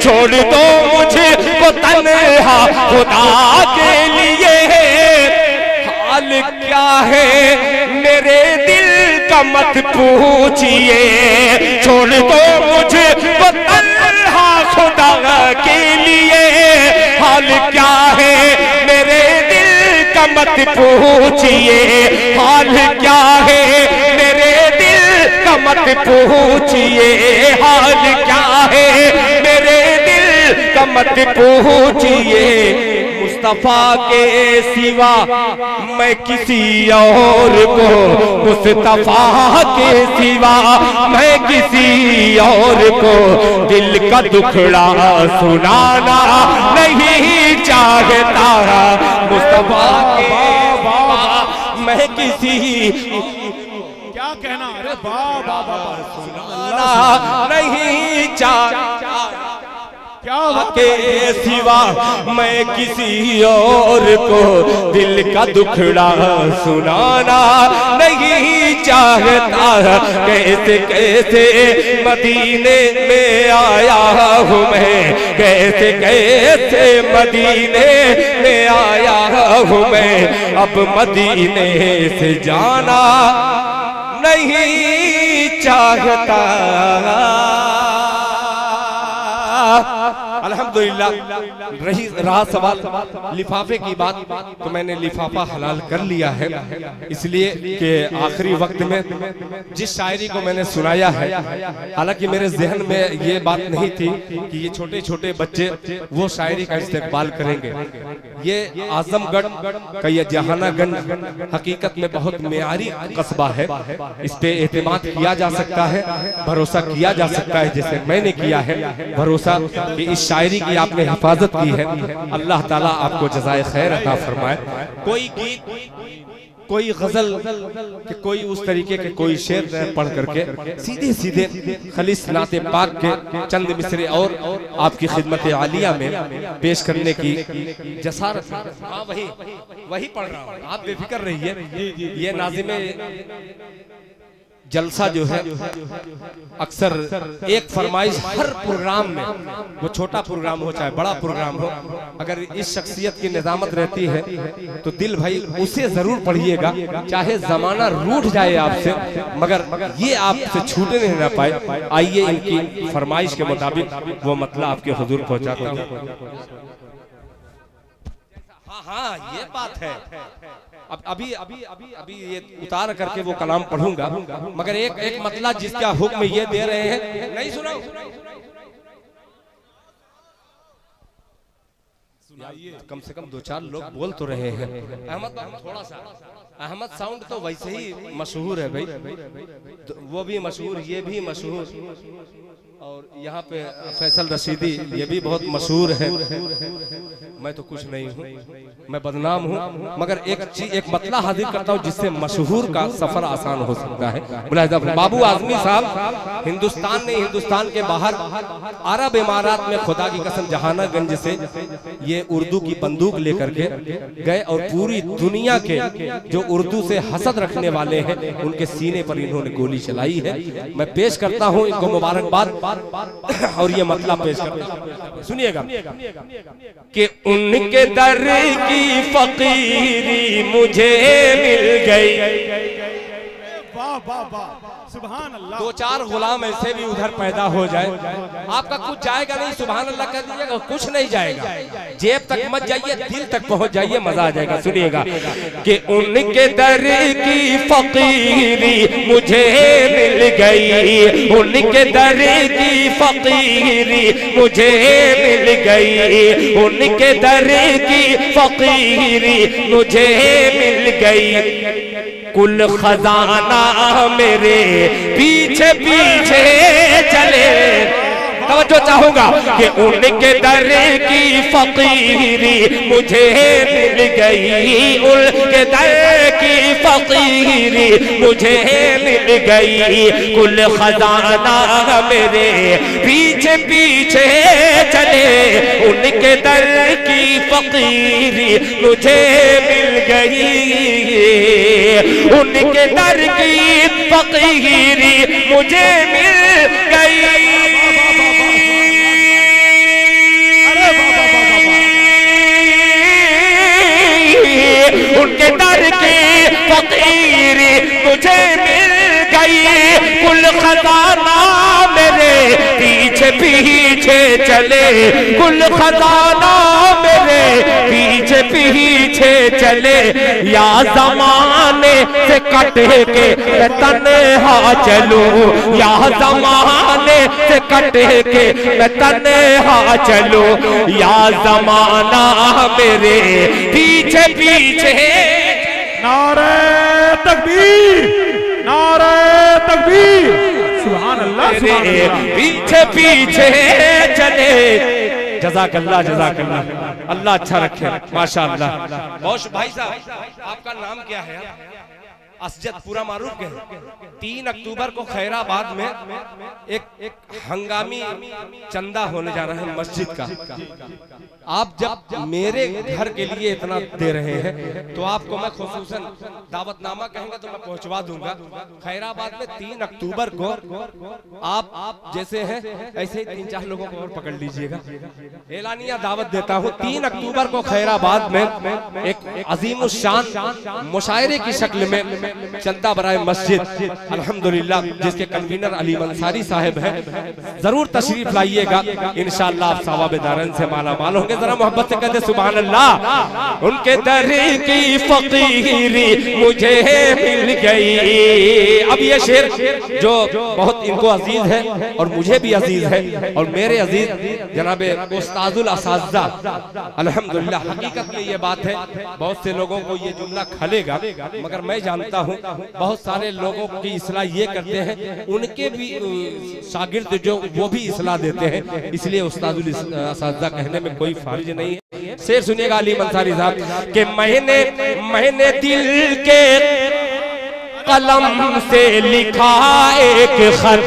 छोड़ दो मुझको तन्हा खुदा के लिए। हाल क्या है मेरे दिल का मत पूछिए। छोड़ दो मुझको तन्हा खुदा के लिए। हाल क्या है मेरे दिल का मत पूछिए। हाल क्या है मेरे दिल का मत पूछिए। हाल क्या है मेरे दिल का मत पूछिए। मुस्तफा के सिवा मैं किसी और को, मुस्तफा के सिवा मैं किसी और को दिल का दुखड़ा सुनाना नहीं चाहता। मुस्तफा के सिवा मैं किसी क्या कहना। अरे वाह वाह वाह, सुनाना नहीं चाहता। के सिवा मैं किसी और को दिल का दुखड़ा सुनाना नहीं चाहता। कैसे कैसे मदीने में आया हूँ मैं, कैसे कैसे मदीने में आया हूँ मैं, अब मदीने से जाना नहीं चाहता। अल्हम्दुलिल्लाह। रहा सवाल लिफाफे की बात, तो मैंने लिफाफा हलाल कर लिया है, इसलिए कि आखिरी वक्त में जिस शायरी को मैंने सुनाया है, हालांकि मेरे जहन में ये बात नहीं थी कि ये छोटे छोटे बच्चे वो शायरी का इस्तेमाल करेंगे। ये आजमगढ़ का ये जहानागंज हकीकत में बहुत मेयारी कस्बा है, इस पे एतमाद किया जा सकता है, भरोसा किया जा सकता है, जैसे मैंने किया है भरोसा कि इस शायरी की आपने हिफाजत की है। अल्लाह ताला आपको जज़ाए खैर अता फरमाए। कोई गीत, कोई गजल कि कोई उस तरीके के कोई शेर पढ़ करके सीधे सीधे खलीस नाते पाक के चंद मिसरे और आपकी खिदमत आलिया में पेश करने की जसारत। हाँ वही पढ़ रहा हूँ, आप बेफिक्र रहिए। ये नाज़िमे जलसा जो है अक्सर एक फरमाइश हर प्रोग्राम में, वो छोटा प्रोग्राम हो चाहे बड़ा प्रोग्राम हो, अगर इस शख्सियत की निजामत रहती है तो दिल भाई उसे जरूर पढ़िएगा, चाहे जमाना रूठ जाए आपसे, मगर ये आपसे छूटने नहीं ना पाए। आइए इनकी फरमाइश के मुताबिक वो मतलब आपके हुजूर पहुंचाता हूँ। हाँ ये बात है। अब अभी ये उतार करके वो कलाम पढ़ूंगा, मगर एक मतलब जिसका हुक्म ये दे रहे हैं, नहीं सुना कम से कम 2-4 लोग बोल तो रहे हैं। अहमद थोड़ा सा, अहमद साउंड तो वैसे ही मशहूर है भाई, तो वो भी मशहूर, ये भी मशहूर, और यहाँ पे फैसल रशीदी ये भी बहुत मशहूर है। मैं तो कुछ नहीं हूँ, मैं बदनाम हूँ, मगर एक मतला हाजिर करता हूँ जिससे मशहूर का सफर आसान हो सकता है। बाबू आजमी साहब हिंदुस्तान नहीं, हिंदुस्तान के बाहर अरब इमारात में खुदा की कसम जहानागंज से ये उर्दू की बंदूक लेकर के गए और पूरी दुनिया के जो उर्दू से हसद रखने वाले हैं उनके सीने पर इन्होंने गोली चलाई है। मैं पेश करता हूँ इनको मुबारकबाद और ये मतलब पेश करता, सुनिएगा कि उनके दर की फकीरी मुझे मिल गई। वाह वाह वाह, सुभान अल्लाह। 2-4 गुलाम ऐसे भी उधर पैदा हो जाए, आपका कुछ जाएगा नहीं, सुभान अल्लाह कह दीजिएगा, कुछ नहीं जाएगा, जेब तक मत जाइए, दिल तक पहुंच जाइए, मजा आ जाएगा। सुनिएगा कि उनके दर की फकीरी मुझे मिल गई, उनके दर की फकीरी मुझे मिल गई, उनके दर की फकीरी मुझे मिल गई। कुल खजाना मेरे पीछे पीछे चले, तवज्जो चाहूंगा कि उनके दर की फकीरी मुझे मिल गई, उनके दर की फकीरी मुझे मिल गई। कुल खजाना मेरे पीछे पीछे चले, उनके दर की फकीरी मुझे मिल गई, उनके दर की फकीरी मुझे मिल गई। उनके दर की फकीरी मुझे मिल गई। कुल खजाना मेरे पीछे पीछे चले, कुल खजाना मेरे पीछे पीछे चले। या ज़माने से कट के मैं तन्हा चलूं, या ज़माने से कट के मैं तन्हा चलूं, या ज़माना मेरे पीछे पीछे। नारे तकबीर, नारे तकबीर, सुभान अल्लाह, सुभान अल्लाह। पीछे पीछे चले। जज़ाकल्लाह, जज़ाकल्लाह, अल्लाह अच्छा रखे, माशाअल्लाह। बहुत भाई साहब, आपका नाम क्या है? असजद पूरा मारूफ है। 3 अक्टूबर को खैराबाद में एक हंगामी चंदा होने जा रहा है मस्जिद का। आप जब मेरे घर के लिए इतना दे रहे हैं तो आपको मैं खुसूसन दावतनामा कहेंगे तो मैं पहुंचवा दूंगा। खैराबाद में 3 अक्टूबर को आप जैसे हैं ऐसे ही 3-4 लोगों को और पकड़ लीजिएगा। एलानिया दावत देता हूं 3 अक्टूबर को खैराबाद में एक अजीम शान मुशायरे की शक्ल में चंदा बराए मस्जिद अल्हम्दुलिल्लाह, जिसके कन्वीनर अली मंसारी साहब हैं, जरूर तशरीफ लाइएगा। इंशाअल्लाह आप सवाब-ए-दारन से माला माल होंगे। जरा मोहब्बत से कहते सुभान अल्लाह। उनके दर की फकीरी मुझे मिल गई। अब ये शेर जो बहुत इनको अजीज है और मुझे भी अजीज है और मेरे अजीज जनाब उस्ताजुल असातिज़ा अल्हम्दुलिल्लाह, हकीकत में ये बात है बहुत से लोगों को ये जुमला खलेगा, मगर मैं जानता हूँ बहुत सारे लोगों की इस्लाह ये करते हैं, उनके भी शागिर्द जो वो भी इस्लाह देते हैं, इसलिए उस्ताजुल असातिज़ा कहने में कोई फारिज नहीं है। शेर सुनिएगा अली मंसारी साहब कि मैंने दिल के कलम से लिखा एक खत।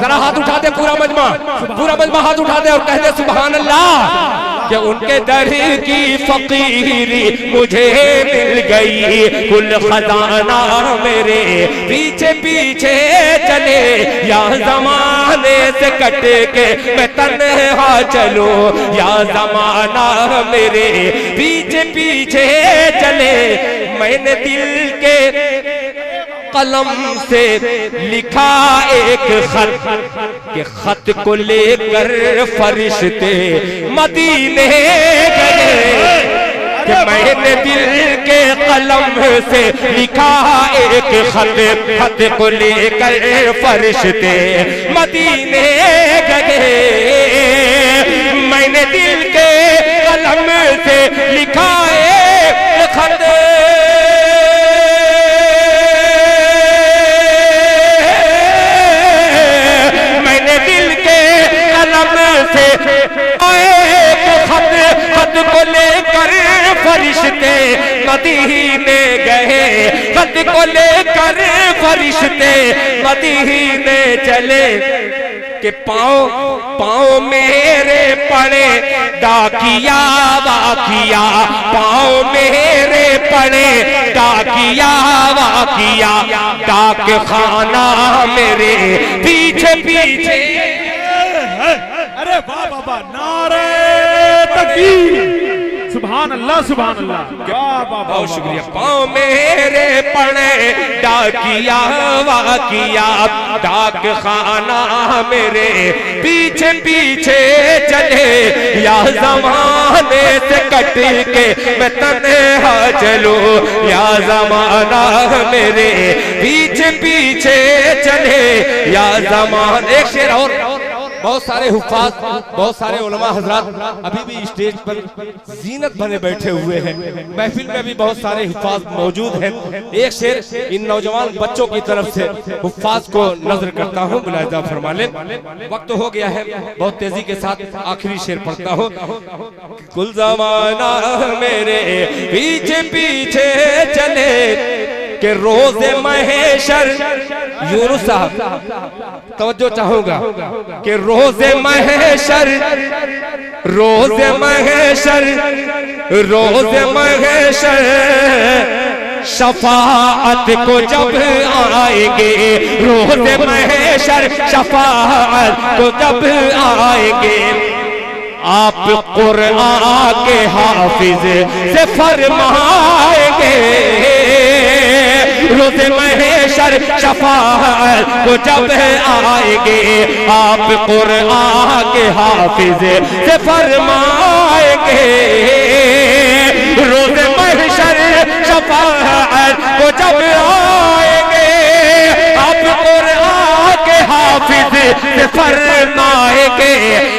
जरा हाथ उठा दे पूरा मजमा हाथ उठा दे और कह दे सुभान अल्लाह कि उनके दर की फकीरी मुझे मिल गई। कुल खजाना मेरे पीछे पीछे चले या जमाने से कट के मैं तन्हा चलो, या जमाना मेरे पीछे पीछे चले। मैंने दिल के कलम से लिखा एक खत के खत को लेकर फरिश्ते मदीने गए। कि मैंने दिल के कलम से लिखा एक खत को लेकर फरिश्ते मदीने गए। मैंने दिल के कलम से लिखा एक खत को लेकर फरिश्ते मदीने गए। खत को लेकर फरिश्ते मदीने चले कि पाँव मेरे पड़े डाकिया वाकिया, पाँव मेरे पड़े डाकिया वाकिया, डाक खाना मेरे पीछे पीछे। अरे वाह बाबा, नारे तकबीर, सुभान अल्लाह सुभान अल्लाह, वाह वाह, बहुत शुक्रिया। पाँव मेरे पड़े डाकिया वाकिया, डाक खाना मेरे पीछे पीछे चले, या जमाने से कट के मैं तन्हा चलूं, या जमाना मेरे पीछे पीछे चले, या जमाना। एक शेर और। बहुत सारे हुफ़ाज़, बहुत सारे उलमा हजरात अभी भी स्टेज पर जीनत बने बैठे हुए हैं। महफिल में भी बहुत सारे हुफ़ाज़ मौजूद हैं। एक शेर इन नौजवान बच्चों की तरफ से हुफ़ाज़ को नजर करता हूँ, मुलाहिज़ा फरमा लें। वक्त हो गया है, बहुत तेजी के साथ आखिरी शेर पढ़ता हूँ। कुल ज़माना मेरे पीछे पीछे चले के रोज़े महशर। यूनुस साहब तवज्जो चाहूंगा कि रोज़े महशर, रोज़े महशर, रोज़े महशर शफाअत को जब आएंगे, रोज़े महशर शफाअत को जब आएंगे, आप कुरआन के हाफिज से फरमाएंगे, रोज़े महशर शफाअत को जब आएंगे, आप कुरआन के हाफिज से फरमाएंगे, रोज़े महशर शफाअत को जब आएंगे, आप कुरआन के हाफिज से फरमाएंगे,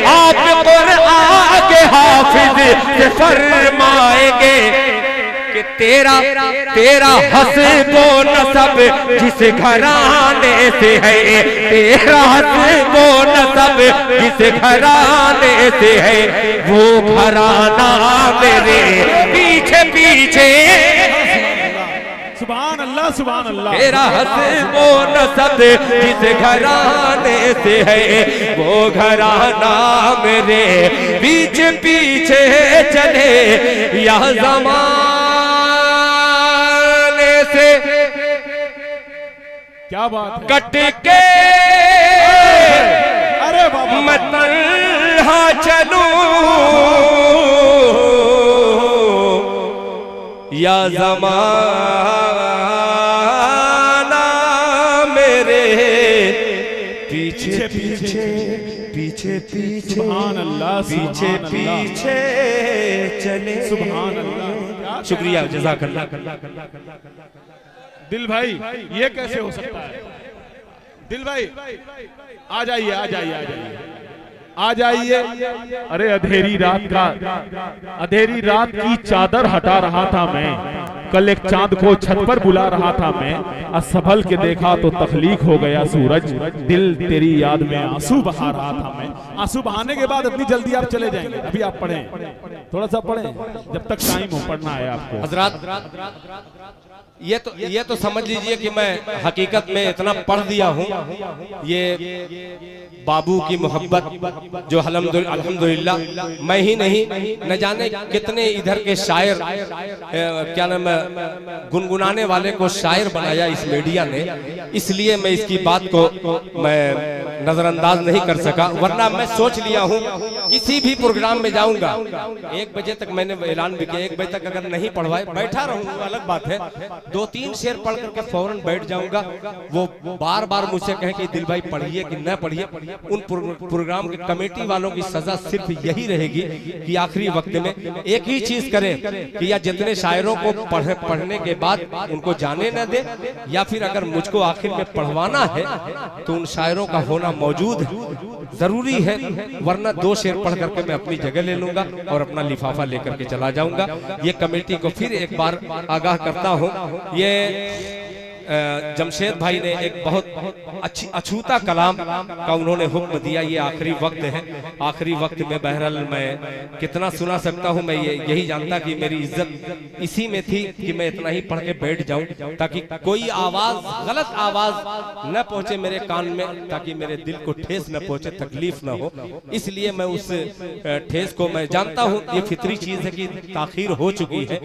आप कुरआन के हाफिज से फरमाएंगे कि तेरा हस्बो नसब जिस घराने से है, तेरा हस्बो नसब जिस घराने से है, वो घराना मेरे पीछे पीछे। सुभान अल्लाह सुभान अल्लाह। तेरा हस्बो नसब जिस घराने से है वो घराना मेरे पीछे पीछे चले, या ज़माने से क्या बात है, कट के अरे बाबा मैं तन्हा चलूं, या ज़माना मेरे पीछे पीछे पीछे पीछे सुभान अल्लाह पीछे पीछे चले। सुभान अल्लाह। शुक्रिया, जज़ाकल्लाह। दिल भाई ये कैसे हो सकता है? दिल भाई आ जाइए आ जाइए आ जाइए आ जाइए। अरे अंधेरी रात की चादर हटा रहा था मैं, कल एक चांद को छत पर बुला रहा था मैं, असफल के देखा तो तख्लीक हो गया सूरज, दिल तेरी याद में आंसू बहा रहा था मैं। आंसू बहाने के बाद इतनी जल्दी आप चले जाएंगे? अभी आप पढ़ें, थोड़ा सा पढ़ें, जब तक टाइम हो पढ़ना है आपको। हजरात ये तो समझ लीजिए कि मैं हकीकत में इतना पढ़ दिया हूँ। ये बाबू की मोहब्बत जो अल्हम्दुलिल्लाह मैं ही नहीं न जाने कितने इधर के शायर, क्या नाम है, गुनगुनाने वाले को शायर बनाया इस मीडिया ने, इसलिए मैं इसकी बात को मैं नजरअंदाज नहीं कर सका। वरना मैं सोच लिया हूँ किसी भी प्रोग्राम में जाऊंगा 1 बजे तक, मैंने ऐलान भी किया 1 बजे तक अगर नहीं पढ़वाए बैठा रहूंगा, अलग बात है, 2-3 शेर पढ़ करके फौरन बैठ जाऊंगा। वो बार बार मुझसे कहे कि दिल भाई पढ़िए कि न पढ़िए, उन प्रोग्राम के कमेटी वालों की सजा सिर्फ यही रहेगी कि आखिरी वक्त में एक ही चीज करें कि या जितने शायरों को पढ़ने के बाद उनको जाने न दे, या फिर अगर मुझको आखिर में पढ़वाना है तो उन शायरों का होना मौजूद जरूरी है, वरना 2 शेर पढ़ करके मैं अपनी जगह ले लूंगा और अपना लिफाफा लेकर के चला जाऊंगा। ये कमेटी को फिर एक बार आगाह करता हूं। ये जमशेद भाई ने एक बहुत अछूता कलाम का उन्होंने हुक्म दिया। ये आखिरी वक्त है, आखिरी वक्त में बहरहाल मैं कितना सुना सकता हूँ, मैं यही जानता कि मेरी इज्जत इसी में थी कि मैं इतना ही पढ़ के बैठ जाऊं ताकि कोई आवाज, गलत आवाज न पहुंचे मेरे कान में, ताकि मेरे दिल को ठेस न पहुंचे, तकलीफ न हो। इसलिए मैं उस ठेस को मैं जानता हूँ, ये फितरी चीज है कि ताखीर हो चुकी है,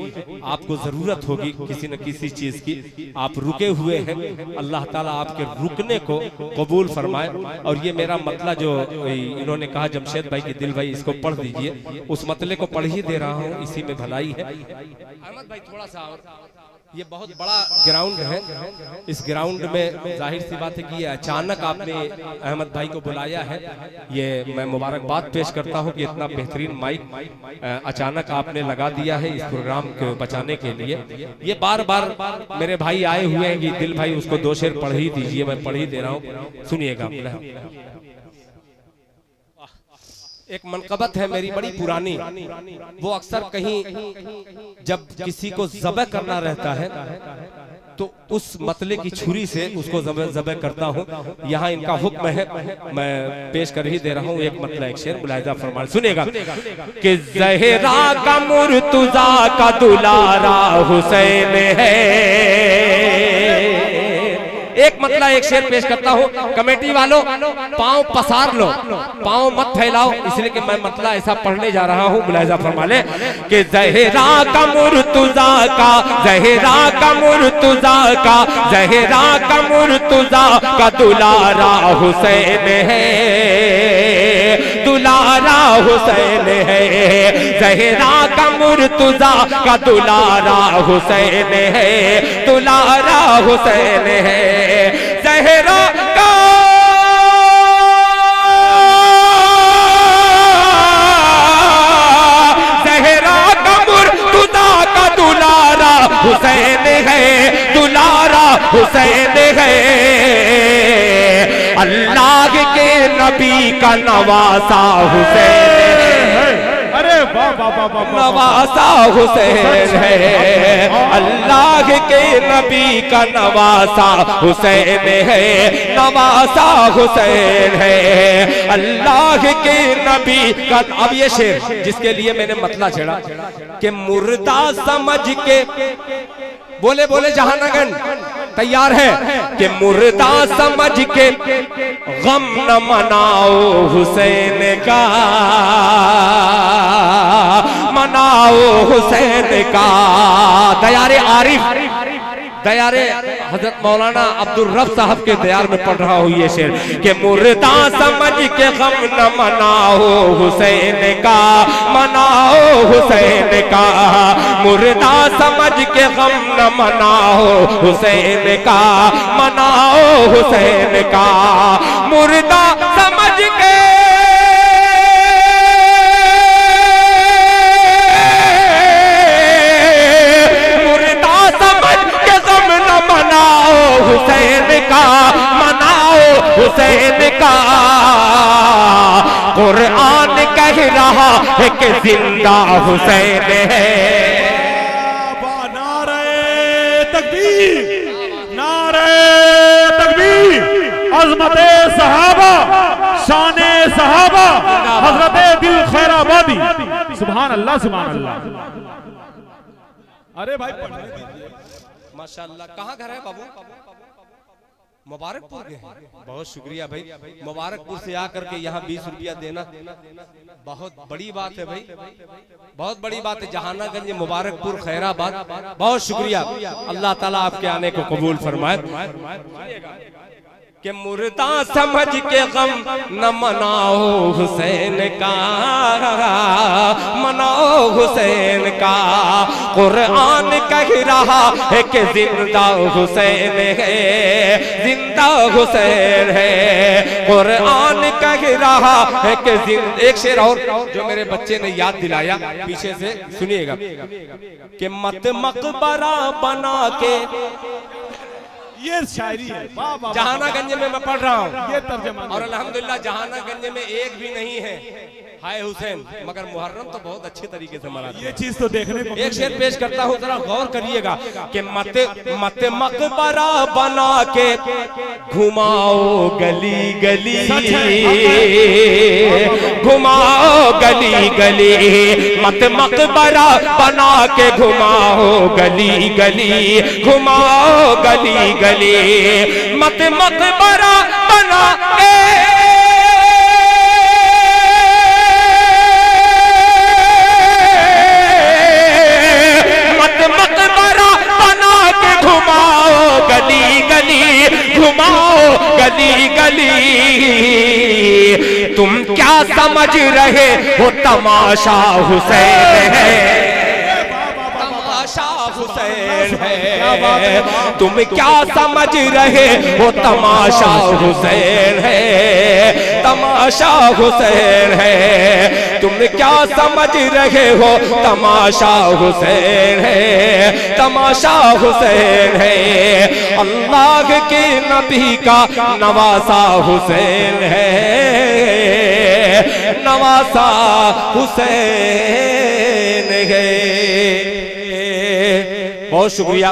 आपको जरूरत होगी किसी न किसी चीज की, आप रुके हुए हैं, अल्लाह ताला आपके रुकने को कबूल फरमाए। और ये मेरा मतला जो इन्होंने कहा जमशेद भाई की दिल भाई इसको पढ़ दीजिए, उस मतले को पढ़ ही दे रहा हूँ, इसी में भलाई है। अहमद भाई थोड़ा सा, ये बहुत बड़ा ग्राउंड है, इस ग्राउंड में जाहिर सी बात है कि ये अचानक आपने अहमद भाई को बुलाया है, ये मैं मुबारकबाद पेश करता हूं कि इतना बेहतरीन माइक अचानक आपने लगा दिया है इस प्रोग्राम को बचाने के लिए। ये बार बार मेरे भाई आए हुए हैं कि दिल भाई उसको 2 शेर पढ़ ही दीजिए, मैं पढ़ ही दे रहा हूँ, सुनिएगा। एक मनकबत है मेरी बड़ी पुरानी, वो अक्सर कहीं जब किसी को ज़बह करना रहता है तो उस मतले की छुरी से उसको ज़बह करता हूँ। यहाँ इनका हुक्म है, मैं पेश कर ही दे रहा हूँ एक मतला, एक शेर मुलाहिजा फरमाइए, सुनिएगा कि ज़हरा का मुर्तज़ा का दुलारा हुसैन है। एक मतला एक शेर पेश करता हूँ, कमेटी वालों पांव पसार लो, पांव मत फैलाओ, इसलिए कि मैं मतला ऐसा पढ़ने जा रहा हूँ, मुलाहिजा फरमा ले कि ज़हरा का मुर्तज़ा का, ज़हरा का मुर्तज़ा का, ज़हरा का मुर्तज़ा का दुलारा हुसैन है, दुलारा हुसैन है, ज़हरा का मुर्तज़ा का दुलारा हुसैन है, दुलारा हुसैन है। ज़हरा का मुर्तज़ा का दुलारा हुसैन है, दुलारा हुसैन है। अल्लाह के नबी का नवासा हुसैन है। अरे वाह वाह वाह वाह, नवासा हुसैन है, अल्लाह के नबी का नवासा हुसैन है, नवासा हुसैन है, अल्लाह के नबी का। अब ये शेर जिसके लिए मैंने मतला छेड़ा कि मुर्दा समझ के, बोले बोले जहानागन तैयार है कि मुर्दा समझ के गम न मनाओ हुसैन का, मनाओ हुसैन का। दयारे आरिफ, दयारे हजरत मौलाना अब्दुल रब साहब के दयार में पढ़ रहा हूँ ये शेर कि मुर्दा समझ के गम न मनाओ हुसैन का, मनाओ हुसैन का, मुर्दा समझ के गम न मनाओ हुसैन का, मनाओ हुसैन का, मुर्दा समझ के हुसैन का, मनाओ हुसैन का। कुरान कह रहा है कि जिंदा हुसैन है। नारे तकबीर, नारे तकबीर, अज़मते सहाबा, शाने सहाबा, हज़रते दिल खैराबादी। सुभान अल्लाह, सुभान अल्लाह। अरे भाई पढ़ने दीजिए। माशाअल्लाह। कहाँ घर है बाबू? मुबारकपुर के। बहुत शुक्रिया भाई, मुबारकपुर से आकर के यहाँ 20 रुपया देना बहुत बड़ी बात है भाई, बहुत बड़ी बात है। जहानागंज, मुबारकपुर, खैराबाद, बहुत शुक्रिया। अल्लाह ताला आपके आने को कबूल फरमाए। कि मुर्दा समझ के गम न मनाओ हुसैन का, मनाओ हुसैन का। कुरान कह रहा है कि जिंदा हुसैन है, जिंदा हुसैन है। कुरान कह रहा है कि एक शेर और जो मेरे बच्चे ने याद दिलाया पीछे से सुनिएगा कि मत मकबरा बना के, ये शायरी है। जहानागंज में मैं पढ़ रहा हूँ ये तर्जमा, और अल्हम्दुलिल्लाह जहानागंज में एक भी नहीं है हाय हुसैन, मगर मुहर्रम तो बहुत अच्छे तरीके से मनाते हैं। ये चीज तो देखने को। एक शेर पेश करता हूँ, जरा गौर करिएगा कि मत मकबरा बना के घुमाओ गली गली, घुमाओ गली गली, मत मकबरा बना के घुमाओ गली गली, घुमाओ गली गली, मत मकबरा बना के गली गली, घुमाओ गली गली। तुम क्या समझ रहे हो तमाशा हुसैन है, तमाशा हुसैन है। तुम क्या समझ रहे हो तमाशा हुसैन है, तमाशा हुसैन है। तुम क्या समझ रहे हो तमाशा हुसैन है, तमाशा हुसैन है। अल्लाह के नबी का नवासा हुसैन है, नवासा हुसैन है। बहुत शुक्रिया।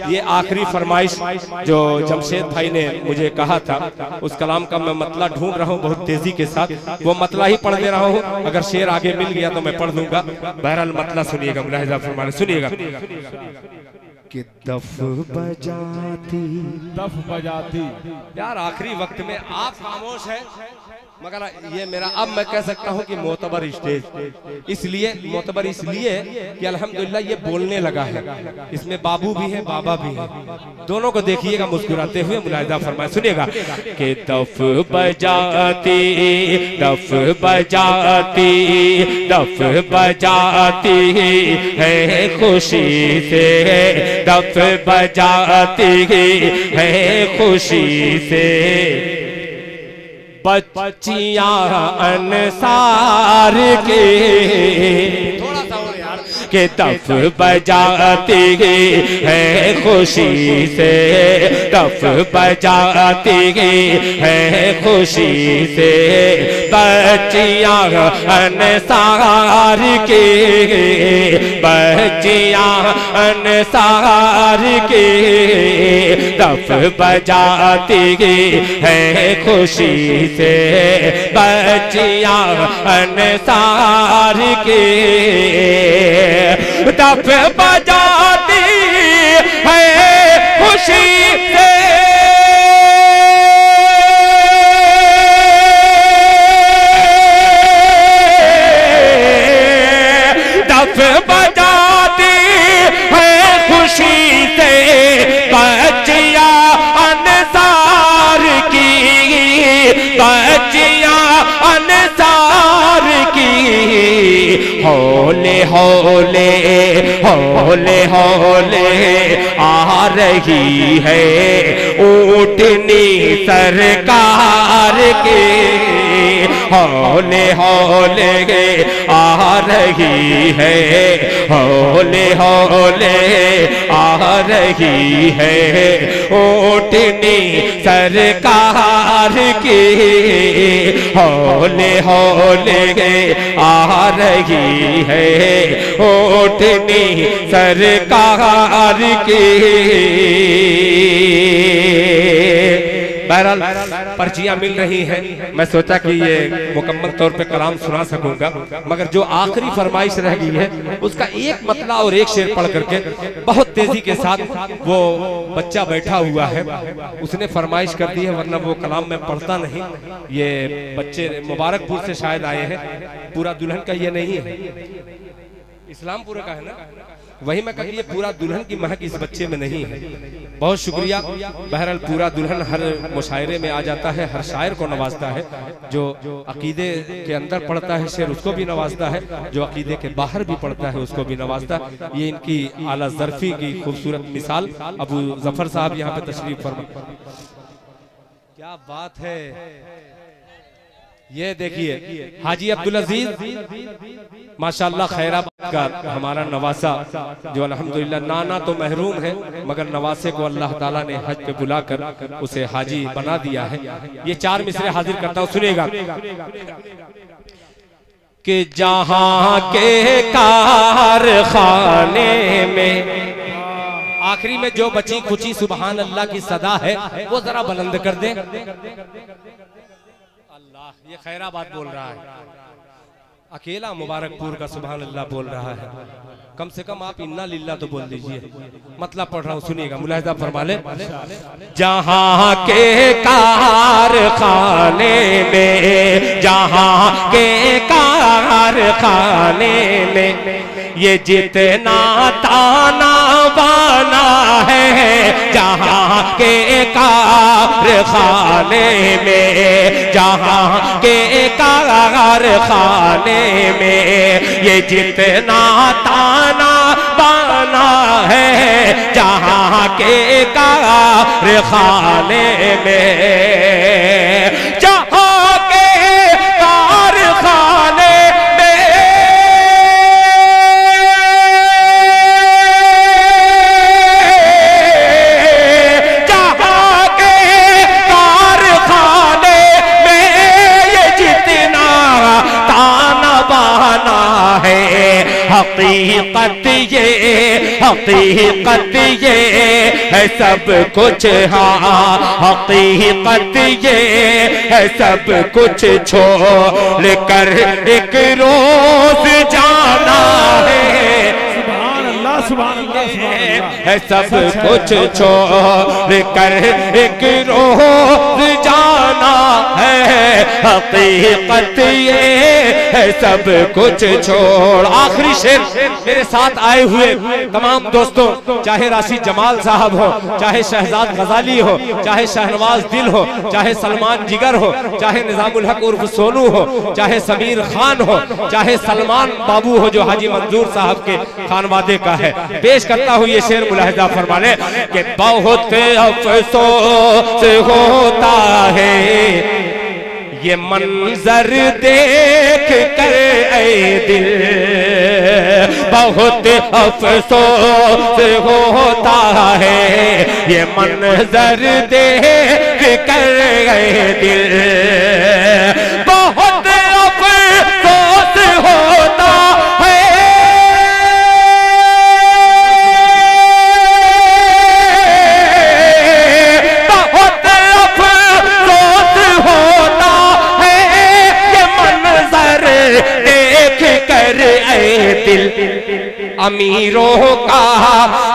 ये आखिरी फरमाइश जो जमशेद भाई ने मुझे कहा था, उस कलाम का मैं मतला ढूंढ रहा हूँ बहुत तेजी के साथ, वो मतला ही पढ़ दे रहा हूँ। अगर शेर आगे मिल गया तो मैं पढ़ दूंगा। बहरहाल मतला सुनिएगा, मुलाहिजा फरमाने सुनिएगा कि दफ बजाती, दफ बजाती। यार आखिरी वक्त में आप खामोश है, मगर ये मेरा अब मैं कह सकता हूँ कि मोतबर स्टेज, इसलिए मोतबर इसलिए कि अल्हम्दुलिल्लाह ये बोलने लगा है। इसमें बाबू भी है, बाबा भी है, दोनों को देखिएगा मुस्कुराते हुए। मुलाहिजा फरमाए सुनिएगा कि दफ बजाती, दफ बजाती, दफ बजाती है खुशी से, दफ बजाती है खुशी से। बच्चियां अंसार के, थोड़ा सा और यार, के दफ बजाती है खुशी से, दफ बजाती है खुशी से, बच्चियां अंसार की, बच्चियां अंसार की दफ बजाती है खुशी से, बच्चियां अंसार की दफ बजाती है खुशी से, दफ बजाती है खुशी से, बच्चियां अंसार की, बच्चियां अंसार की हौले हौले हौले हौले आ रही है ऊँटनी सरकार के, हौले हौले आ रही है, हौले हौले आ रही है ऊँटनी सरकार की, हौले हौले आ रही है ऊँटनी सरकार की। बहरहाल पर्चियां मिल रही हैं, मैं सोचा कि ये मुकम्मल तौर पे कलाम सुना सकूंगा, मगर जो आखिरी फरमाइश रह गई है उसका एक मतला और एक शेर पढ़ करके बहुत तेजी के साथ, वो बच्चा बैठा हुआ है उसने फरमाइश कर दी है, वरना वो कलाम मैं पढ़ता नहीं। ये बच्चे मुबारकपुर से शायद आए हैं, पूरा दुल्हन का ये नहीं है, इस्लामपुर का है ना, वही मैं कहती, ये पूरा दुल्हन की महक इस बच्चे में नहीं है। बहुत शुक्रिया। बहरहाल पूरा दुल्हन हर मुशायरे में आ जाता है, हर शायर को नवाजता है, जो अकीदे के अंदर पढ़ता है शेर उसको भी नवाजता है, जो अकीदे के बाहर भी पढ़ता है उसको भी नवाजता है। ये इनकी आला ज़र्फी की खूबसूरत मिसाल अबू जफर साहब यहाँ पे तशरीफ फरमा। क्या बात है, ये देखिए हाजी अब्दुल अजीज माशाअल्लाह खैराबाद का हमारा नवासा, जो अल्हम्दुलिल्लाह नाना तो महरूम है मगर नवासे को अल्लाह ताला ने हज पे बुलाकर उसे हाजी बना दिया है। ये चार मिसरे हाजिर करता हूँ, सुनिएगा कि जहां के कारखाने में आखिरी में जो बची खुची सुबहान अल्लाह की सदा है वो जरा बुलंद कर दें। ये खैराबाद बोल रहा है, अकेला मुबारकपुर का सुभान अल्लाह बोल रहा है, कम से कम आप इन्ना लिल्ला तो बोल दीजिए। मतलब पढ़ रहा हूँ, सुनिएगा, मुलाहिजा फरमा ले। जहाँ के कारखाने में, जहाँ के कारखाने में ये जितना ताना बाना है, जहाँ के कारखाने में, जहाँ के कारखाने में ये जितना ताना बाना है, जहाँ के कारखाने में, जहाँ के कारखाने हकीकत ये है सब कुछ, हाँ हकीकत ये है सब कुछ छोड़ कर एक रोज जाना है, है सब कुछ छोड़ कर एक रोज जाना है, हकीकत ये है सब कुछ छोड़। आखिरी शेर मेरे साथ आए हुए तमाम दोस्तों, चाहे राशिद जमाल साहब हो, चाहे शहजाद गजाली हो, चाहे शहनवाज दिल हो, चाहे सलमान जिगर हो, चाहे निजामुल हक उर्फ सोनू हो, चाहे समीर खान हो, चाहे सलमान बाबू हो जो हाजी मंजूर साहब के खानवादे का है, पेश करता हूँ ये शेर, मुलाहिजा फरमाने कि बहुत अफसोस होता है ये मंजर देख कर ऐ दिल, बहुत अफसोस होता है ये मंजर देख कर गए दिल, बहुत अफसोस होता है, बहुत अफसोस होता है ये मंजर देख कर ऐ दिल। अमीरों का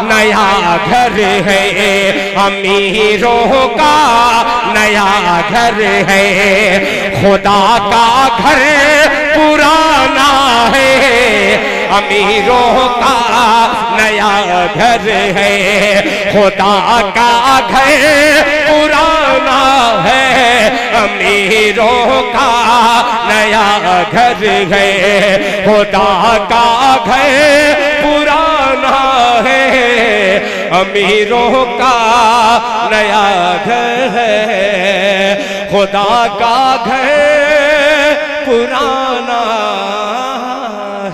नया घर है, अमीरों का नया घर है, खुदा का घर पुराना है, अमीरों का नया घर है, खुदा का घर पुराना है, अमीरों का नया घर है, खुदा का घर पुराना है, अमीरों का नया घर है, खुदा का घर पुराना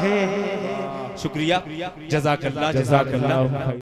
है। शुक्रिया, जज़ाकल्लाह।